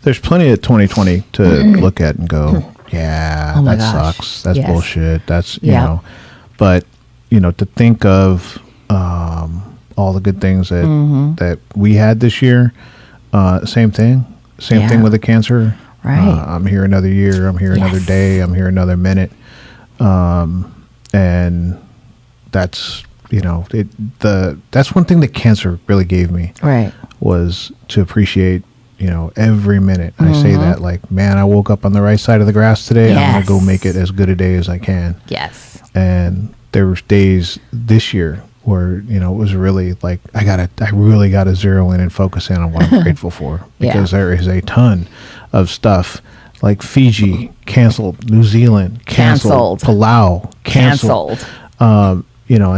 There's plenty of 2020 to look at and go, yeah, Oh my that gosh. sucks. That's Yes. bullshit. That's, Yeah. but, to think of all the good things that we had this year, same thing. Same Yeah. thing with the cancer. Right. I'm here another year. I'm here another Yes. day. I'm here another minute. And that's, that's one thing that cancer really gave me. Right. Was to appreciate every minute. I say that like, man, I woke up on the right side of the grass today. I'm going to go make it as good a day as I can. Yes. And there was days this year where, it was really like, I really got to zero in and focus in on what I'm grateful for, because there is a ton of stuff like Fiji canceled, New Zealand canceled. Palau canceled. And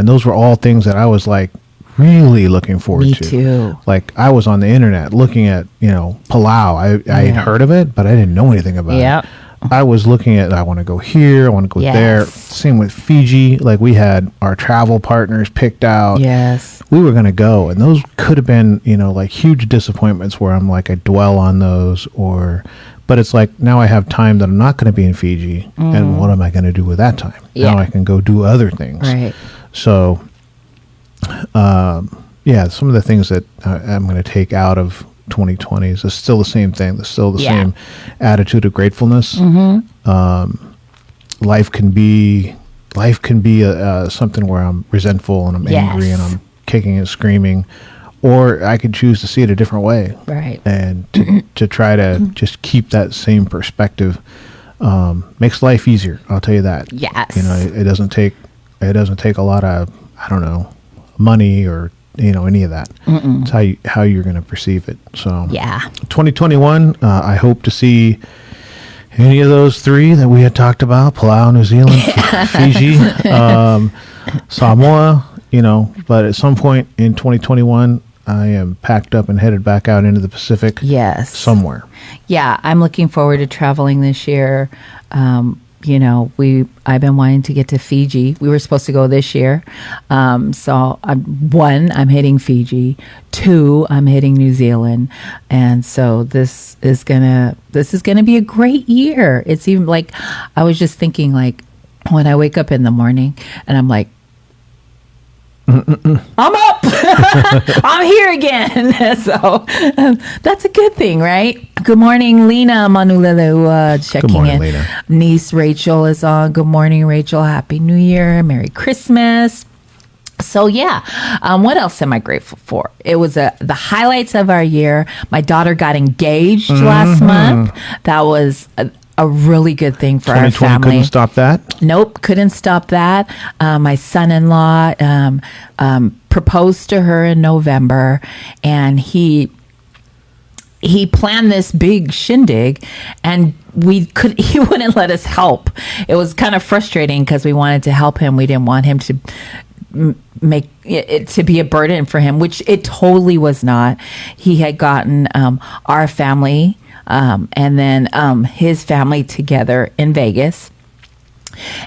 those were all things that I was like really looking forward Me to. too. Like I was on the internet looking at, Palau. I had heard of it, but I didn't know anything about it. I was looking at, I want to go here, I want to go there. Same with Fiji. Like we had our travel partners picked out. Yes. We were going to go, and those could have been, like huge disappointments where I'm like, I dwell on those, but it's like, now I have time that I'm not going to be in Fiji. And what am I going to do with that time? Now I can go do other things. Right. So, some of the things that I'm going to take out of 2020 is still the same thing. There's still the same attitude of gratefulness. Life can be something where I'm resentful and I'm angry and I'm kicking and screaming, or I could choose to see it a different way. Right. And to try to just keep that same perspective makes life easier. I'll tell you that. Yes. It doesn't take a lot of, money or any of that. It's how you're going to perceive it. So 2021, I hope to see any of those three that we had talked about: Palau, New Zealand, Fiji, Samoa. But at some point in 2021, I am packed up and headed back out into the Pacific. Yes, somewhere. Yeah, I'm looking forward to traveling this year. I've been wanting to get to Fiji. We were supposed to go this year. So I'm hitting Fiji. 2, I'm hitting New Zealand. And so this is gonna be a great year. It's even like, I was just thinking, like, when I wake up in the morning and I'm like, I'm up. I'm here again. So that's a good thing, right? Good morning, Lena Manulelu, checking Good morning, in. Lena. Niece Rachel is on. Good morning, Rachel. Happy New Year. Merry Christmas. So what else am I grateful for? It was the highlights of our year. My daughter got engaged last month. That was a really good thing for our 2020 family. couldn't stop that? Nope, couldn't stop that. My son-in-law proposed to her in November, and he planned this big shindig, and he wouldn't let us help. It was kind of frustrating because we wanted to help him. We didn't want him to make it to be a burden for him, which it totally was not. He had gotten our family and then his family together in Vegas.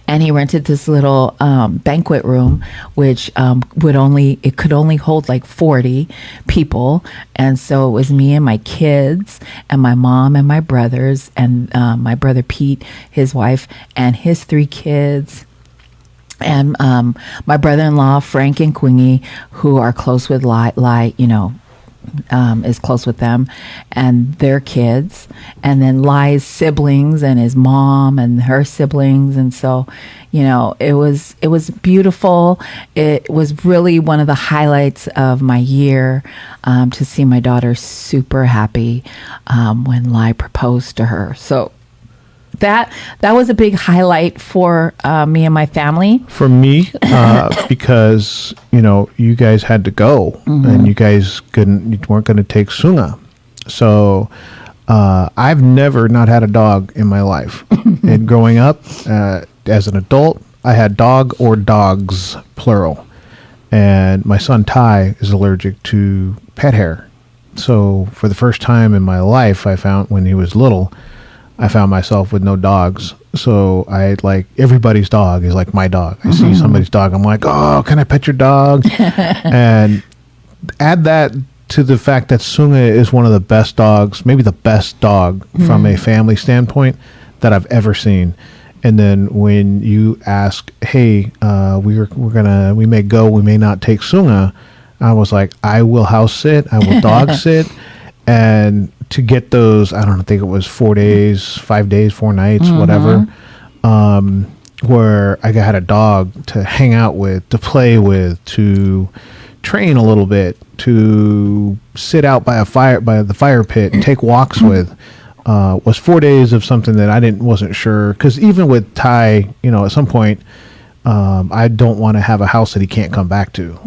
And he rented this little banquet room, which could only hold like 40 people. And so it was me and my kids and my mom and my brothers and my brother Pete, his wife, and his 3 kids. And my brother-in-law, Frank and Quingy, who are close with Lai, is close with them and their kids, and then Lai's siblings and his mom and her siblings. And so, it was beautiful. It was really one of the highlights of my year, to see my daughter super happy when Lai proposed to her. So that was a big highlight for me and my family. For me, because you guys had to go, and you guys weren't going to take Sunga. So I've never not had a dog in my life. And growing up as an adult, I had dog or dogs, plural. And my son Ty is allergic to pet hair. So for the first time in my life, I found when he was little, I found myself with no dogs. So I like, everybody's dog is like my dog. I see somebody's dog, I'm like, oh, can I pet your dog? And add that to the fact that Sunga is one of the best dogs, maybe the best dog from a family standpoint that I've ever seen. And then when you ask, hey, we may go, we may not take Sunga, I was like, I will house sit, I will dog sit. And to get those, I don't think it was 4 days, 5 days, 4 nights, whatever, where I had a dog to hang out with, to play with, to train a little bit to sit out by the fire pit and take walks with was 4 days of something that wasn't sure, because even with Ty, at some point I don't want to have a house that he can't come back to.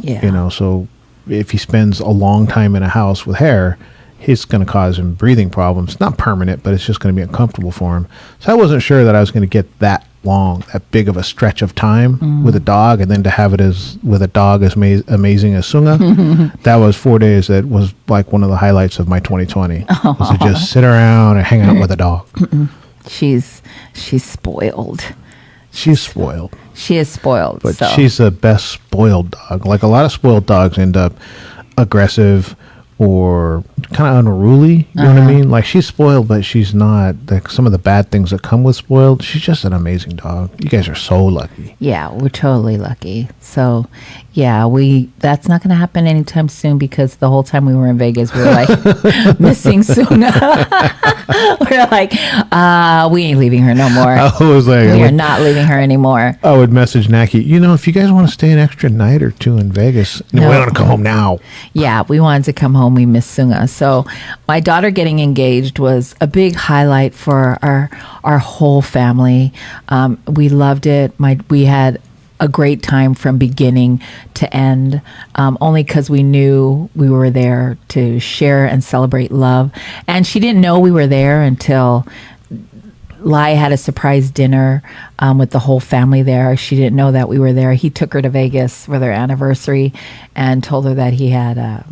So if he spends a long time in a house with hair, it's going to cause him breathing problems. Not permanent, but it's just going to be uncomfortable for him. So I wasn't sure that I was going to get that big of a stretch of time with a dog, and then to have it with a dog as amazing as Sunga. That was 4 days. That was like one of the highlights of my 2020. Was to just sit around and hang out with a dog. She's spoiled. She's spoiled. She is spoiled. But she's the best spoiled dog. Like, a lot of spoiled dogs end up aggressive or kind of unruly. You know what I mean? Like, she's spoiled, but she's not like some of the bad things that come with spoiled. She's just an amazing dog. You guys are so lucky. Yeah, we're totally lucky. So, yeah, that's not going to happen anytime soon, because the whole time we were in Vegas, we were like missing Suna. We're like, we ain't leaving her no more. I was like, we are not leaving her anymore. I would message Naki, if you guys want to stay an extra night or two in Vegas, we want to come home now. Yeah, we wanted to come home. We miss Sunga. So my daughter getting engaged was a big highlight for our whole family. We loved it. We had a great time from beginning to end, only because we knew we were there to share and celebrate love. And she didn't know we were there until Lai had a surprise dinner with the whole family there. She didn't know that we were there. He took her to Vegas for their anniversary and told her that he had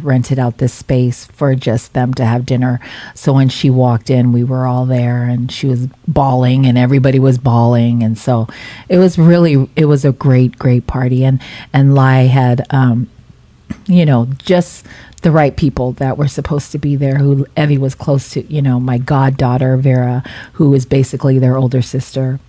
rented out this space for just them to have dinner. So when she walked in, we were all there, and she was bawling, and everybody was bawling. And so it was a great party. And Lai had, just the right people that were supposed to be there, who Evie was close to, my goddaughter, Vera, who is basically their older sister,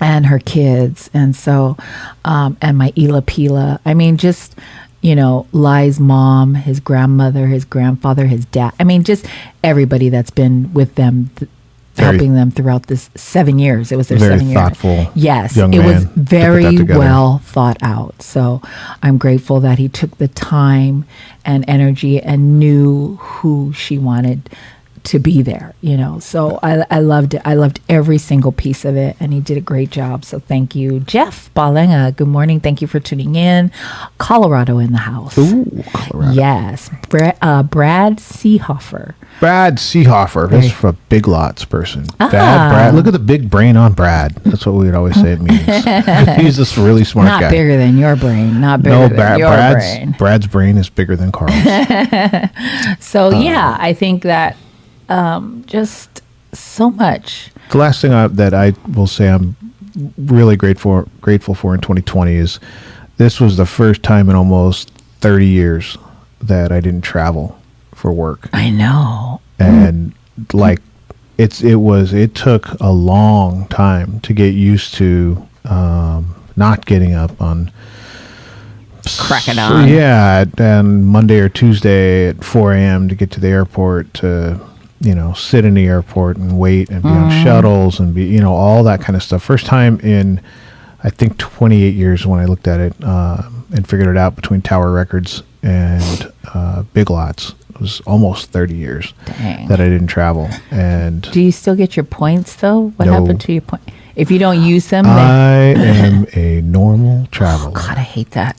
and her kids. And so, and my Ila Pila. I mean, just, Lai's mom, his grandmother, his grandfather, his dad. I mean, just everybody that's been with them, helping them throughout this 7 years. It was their 7 years. Very thoughtful. Yes, young it man was very together. well thought out. So I'm grateful that he took the time and energy and knew who she wanted to be there, so I loved it. I loved every single piece of it, and he did a great job. So thank you. Jeff Balenga, good morning. Thank you for tuning in. Colorado in the house. Ooh, Colorado. Yes. Brad Seehofer. Brad Seehofer. That's for a Big Lots person. Brad. Look at the big brain on Brad. That's what we would always say it means. He's this really smart guy. Not bigger than your brain. Not bigger than your brain. Brad's brain is bigger than Carl's. So, I think that just so much. The last thing that I will say I'm really grateful for in 2020 is this was the first time in almost 30 years that I didn't travel for work. I know. And like it took a long time to get used to not getting up on crack it on. Yeah, and Monday or Tuesday at 4 a.m. to get to the airport to sit in the airport and wait and be on shuttles and be, all that kind of stuff. First time in, I think, 28 years when I looked at it and figured it out between Tower Records and Big Lots. It was almost 30 years that I didn't travel. And do you still get your points, though? What happened to your points? If you don't use them, I am a normal traveler. Oh, God, I hate that.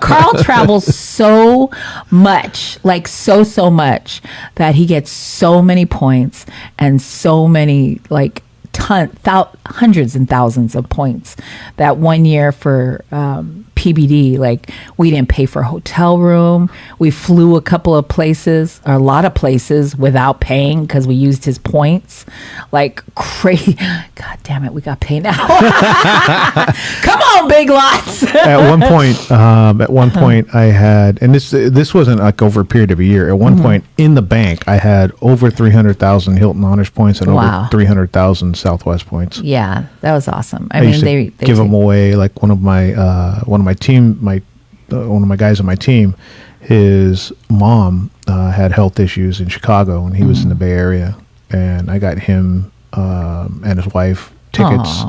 Carl travels so much, like so much, that he gets so many points and so many, like, hundreds and thousands of points. That one year for PBD, like, we didn't pay for a hotel room. We flew a couple of places, or a lot of places, without paying because we used his points. Like, crazy. God damn it, we got paid now. Come on, Big Lots. At one point, I had, and this wasn't like over a period of a year. At one point in the bank, I had over 300,000 Hilton Honors points and over 300,000 Southwest points. Yeah, that was awesome. I mean, they give them away. Like one of my guys on my team, his mom had health issues in Chicago, and he was in the Bay Area, and I got him and his wife tickets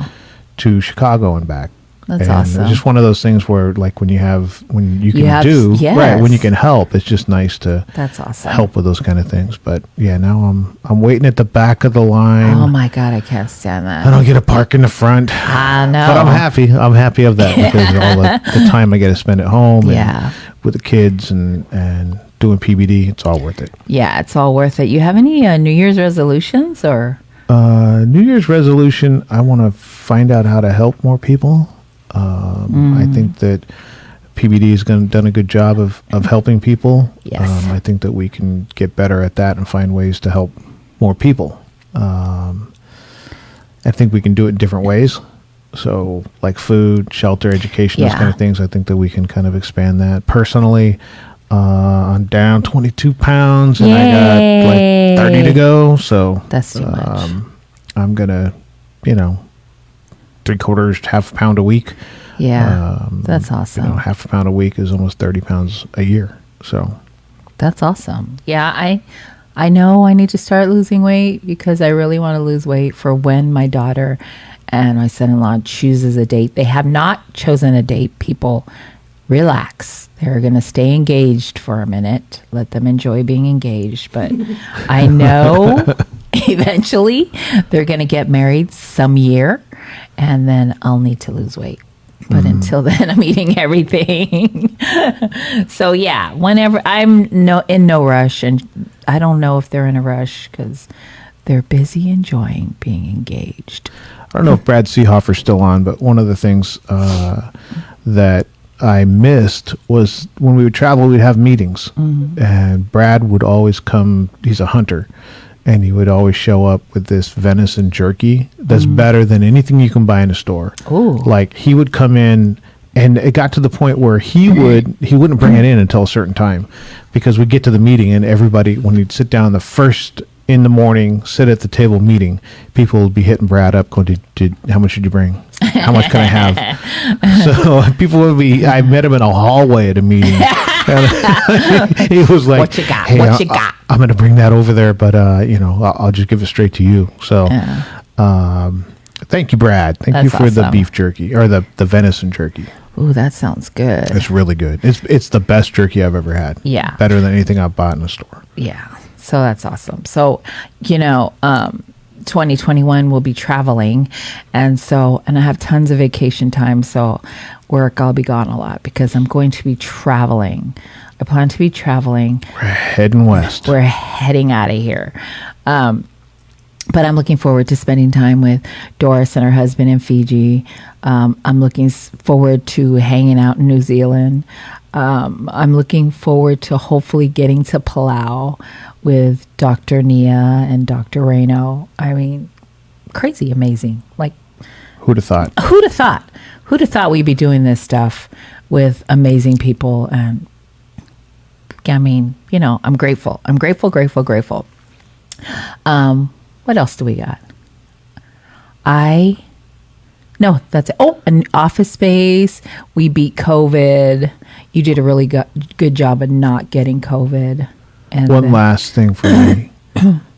to Chicago and back. That's and awesome. It's just one of those things where, like, when you can yes. right, when you can help, it's just nice to That's awesome. help with those kind of things. But yeah, now I'm waiting at the back of the line. Oh my God, I can't stand that. I don't get to park in the front. I know. But I'm happy. I'm happy of that because all the time I get to spend at home Yeah. and with the kids and doing PBD, it's all worth it. Yeah, it's all worth it. You have any New Year's resolutions or? New Year's resolution, I want to find out how to help more people. I think that PBD has done a good job of helping people. Yes. I think that we can get better at that and find ways to help more people. I think we can do it in different ways. So like food, shelter, education, those Yeah. kind of things. I think that we can kind of expand that. Personally, I'm down 22 pounds and I got like 30 to go. So That's too much. I'm going to, 3/4, half a pound a week. Yeah, that's awesome. Half a pound a week is almost 30 pounds a year. So That's awesome. Yeah, I know I need to start losing weight because I really want to lose weight for when my daughter and my son-in-law chooses a date. They have not chosen a date. People, relax. They're going to stay engaged for a minute. Let them enjoy being engaged. But I know eventually they're going to get married some year, and then I'll need to lose weight. But until then, I'm eating everything. So yeah, whenever in no rush, and I don't know if they're in a rush because they're busy enjoying being engaged. I don't know if Brad Seehofer's still on, but one of the things that I missed was when we would travel, we'd have meetings, and Brad would always come. He's a hunter, and he would always show up with this venison jerky that's better than anything you can buy in a store. Ooh. Like he would come in, and it got to the point where he wouldn't bring it in until a certain time, because we'd get to the meeting and everybody, when he'd sit down the first in the morning, sit at the table meeting, people would be hitting Brad up, going, how much did you bring? How much can I have? So people would be, I met him in a hallway at a meeting. And he was like, What you got? Hey, What you got? I'm going to bring that over there, but I'll just give it straight to you. So thank you, Brad. Thank you That's for the awesome. beef jerky, or the venison jerky. Ooh, that sounds good. It's really good. It's the best jerky I've ever had. Yeah. Better than anything I've bought in a store. Yeah. So that's awesome. So, 2021 we'll be traveling, and I have tons of vacation time. So work, I'll be gone a lot because I'm going to be traveling. I plan to be traveling. We're heading west. We're heading out of here. But I'm looking forward to spending time with Doris and her husband in Fiji. I'm looking forward to hanging out in New Zealand. I'm looking forward to hopefully getting to Palau with Dr. Nia and Dr. Reno. I mean, crazy, amazing. Like, Who'd have thought? who'd have thought? Who'd have thought we'd be doing this stuff with amazing people? And I mean, I'm grateful. I'm grateful. What else do we got? No, that's it. Oh, an Office Space. We beat COVID. You did a really good job of not getting COVID. And One last thing for me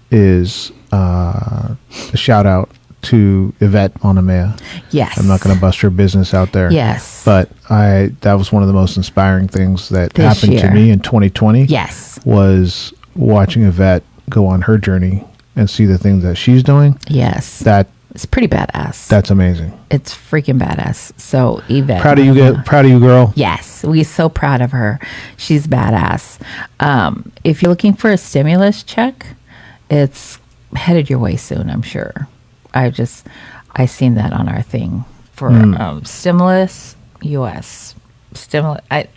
is a shout out to Yvette Onamea. Yes. I'm not going to bust her business out there. Yes. But that was one of the most inspiring things that This happened to year. me in 2020. Yes. Was watching Yvette go on her journey and see the things that she's doing. Yes. It's pretty badass. That's amazing. It's freaking badass. So Yvette. Proud of you, girl. Yes, we're so proud of her. She's badass. If you're looking for a stimulus check, it's headed your way soon, I'm sure. I seen that on our thing for stimulus US. Stimulus. And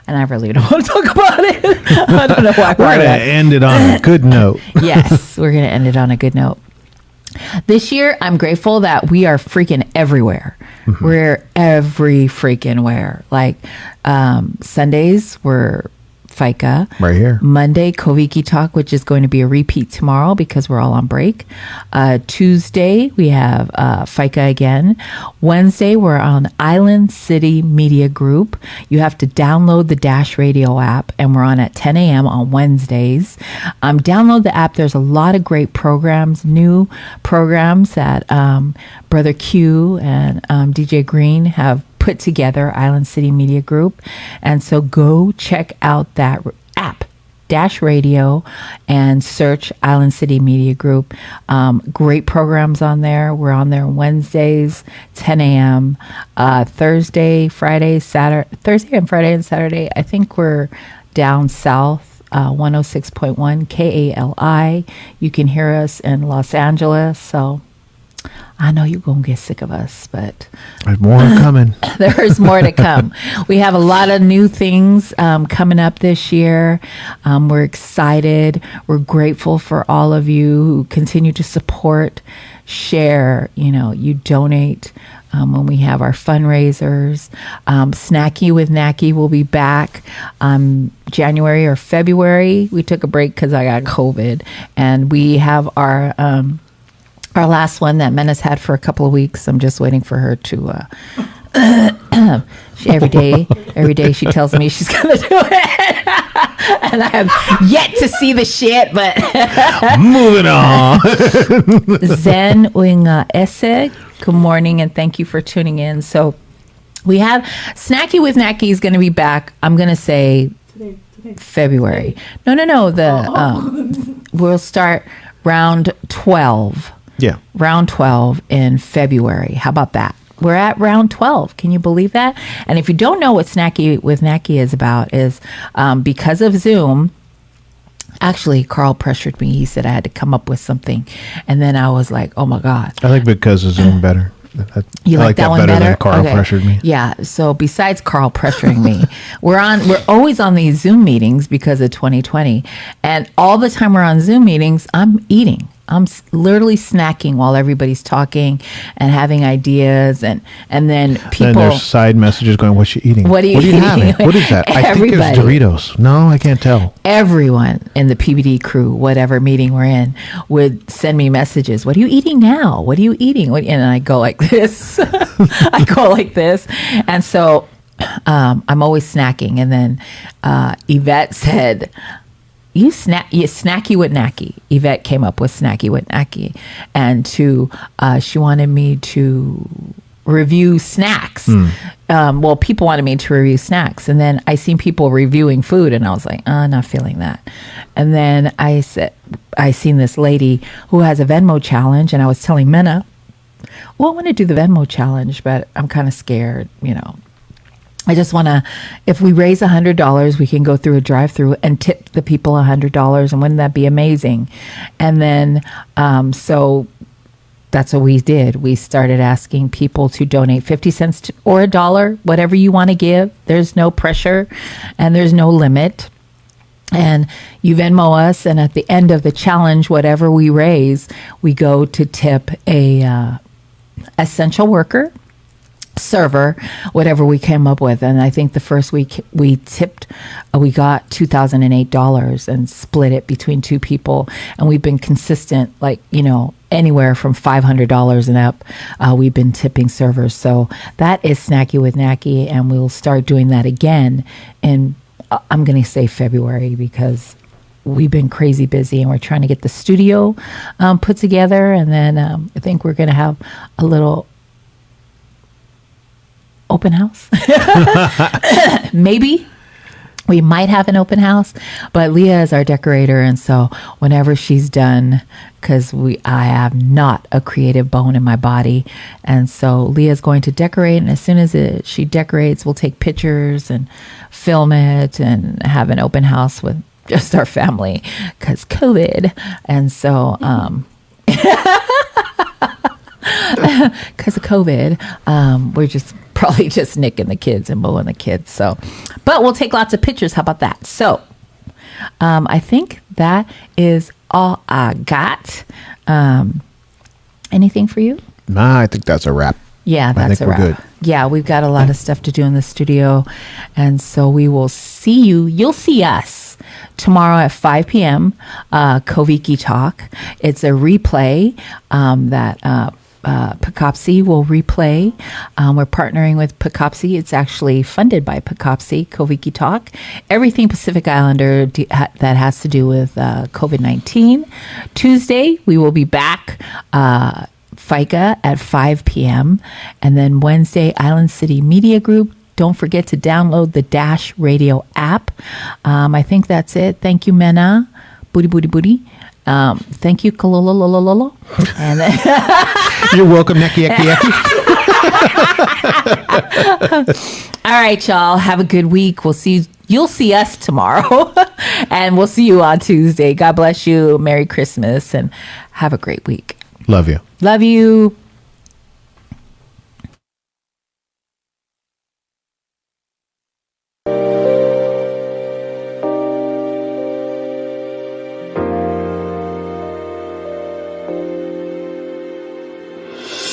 I really don't want to talk about it. I don't know why. We're going to end it on a good note. Yes, we're going to end it on a good note. This year, I'm grateful that we are freaking everywhere. We're every freaking where. Like Sundays, we're Faika. Right here. Monday, Koviki Talk, which is going to be a repeat tomorrow because we're all on break. Tuesday, we have Faika again. Wednesday, we're on Island City Media Group. You have to download the Dash Radio app, and we're on at 10 a.m. on Wednesdays. Download the app. There's a lot of great programs, new programs that Brother Q and DJ Green have put together, Island City Media Group. And so go check out that app, Dash Radio, and search Island City Media Group. Great programs on there. We're on there Wednesdays, 10 a.m., Thursday and Friday and Saturday. I think we're down south, 106.1 KALI. You can hear us in Los Angeles. So I know you're going to get sick of us, but There's more coming. there's more to come. We have a lot of new things coming up this year. We're excited. We're grateful for all of you who continue to support, share, you donate when we have our fundraisers. Snacky with Nacky will be back January or February. We took a break because I got COVID, and we have our last one that Menace had for a couple of weeks. I'm just waiting for her to. Every day she tells me she's gonna do it, and I have yet to see the shit. But Moving on. Zen Winga Ese, good morning, and thank you for tuning in. So we have Snacky with Nacky is going to be back. I'm going to say February. No. We'll start round 12. Yeah. Round 12 in February. How about that? We're at round 12. Can you believe that? And if you don't know what Snacky with Nacky is about, is because of Zoom. Actually, Carl pressured me. He said I had to come up with something. And then I was like, oh my God. I like because of Zoom better. You I like that one better better? than Carl Okay. pressured me. Yeah. So besides Carl pressuring me, we're always on these Zoom meetings because of 2020. And all the time we're on Zoom meetings, I'm eating. I'm literally snacking while everybody's talking and having ideas, and then people. Then there's side messages going, "What's she eating? What are you eating?" having? What is that? I think it's Everybody. Doritos. No, I can't tell. Everyone in the PBD crew, whatever meeting we're in, would send me messages. What are you eating now? What are you eating? And I go like this. I go like this. And so I'm always snacking. And then Yvette said, you snacky with Nacky. Yvette came up with snacky with Nacky. And she wanted me to review snacks. Well, people wanted me to review snacks, and then I seen people reviewing food, and I was like, not feeling that. And then I seen this lady who has a Venmo challenge, and I was telling Mena, well, I want to do the Venmo challenge, but I'm kind of scared, I just want to, if we raise $100, we can go through a drive-through and tip the people $100, and wouldn't that be amazing? And then, so that's what we did. We started asking people to donate 50 cents or $1, whatever you want to give. There's no pressure and there's no limit. And you Venmo us, and at the end of the challenge, whatever we raise, we go to tip a essential worker, server, whatever we came up with. And I think the first week we tipped, we got $2,008 and split it between two people. And we've been consistent, anywhere from $500 and up. We've been tipping servers. So that is Snacky with Nacky. And we'll start doing that again in, I'm going to say February, because we've been crazy busy and we're trying to get the studio put together. And then I think we're going to have a little open house. Maybe we might have an open house, but Leah is our decorator, and so whenever she's done, because I have not a creative bone in my body, and so Leah's going to decorate, and as soon as she decorates, we'll take pictures and film it and have an open house with just our family, because COVID. And so because of COVID, we're just probably just Nick and the kids and Mo and the kids. So, but we'll take lots of pictures. How about that? So, I think that is all I got. Anything for you? Nah, I think that's a wrap. Yeah, that's a wrap. Good. Yeah, we've got a lot of stuff to do in the studio. And so we will see you. You'll see us tomorrow at 5 p.m. Koviki Talk. It's a replay that Pecopsy will replay. We're partnering with Pecopsy. It's actually funded by Pecopsy, Koviki Talk. Everything Pacific Islander that has to do with COVID-19. Tuesday, we will be back Faika at 5 p.m. And then Wednesday, Island City Media Group. Don't forget to download the Dash Radio app. I think that's it. Thank you, Mena. Booty, booty, booty. Thank you, Kalololololo. And You're welcome, Neki, Eki, Eki. all right, y'all. Have a good week. We'll see. You'll see us tomorrow, and we'll see you on Tuesday. God bless you. Merry Christmas, and have a great week. Love you. Love you.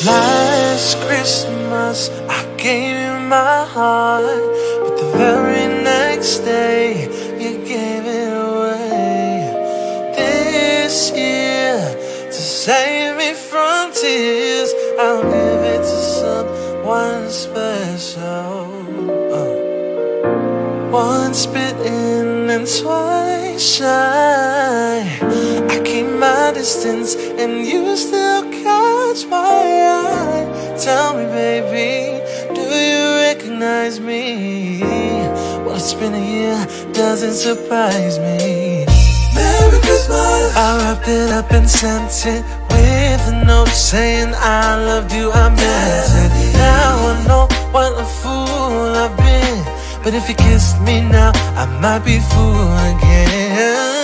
Last Christmas, I gave you my heart, but the very next day, you gave it away. This year, to save me from tears, I'll give it to someone special. Once bitten and twice shy, I keep my distance and you still catch my eye. Tell me, baby, do you recognize me? Well, it's been a year, doesn't surprise me. Merry Christmas! I wrapped it up and sent it with a note saying I loved you, I meant it. Now I know what a fool I've been, but if you kissed me now, I might be fool again.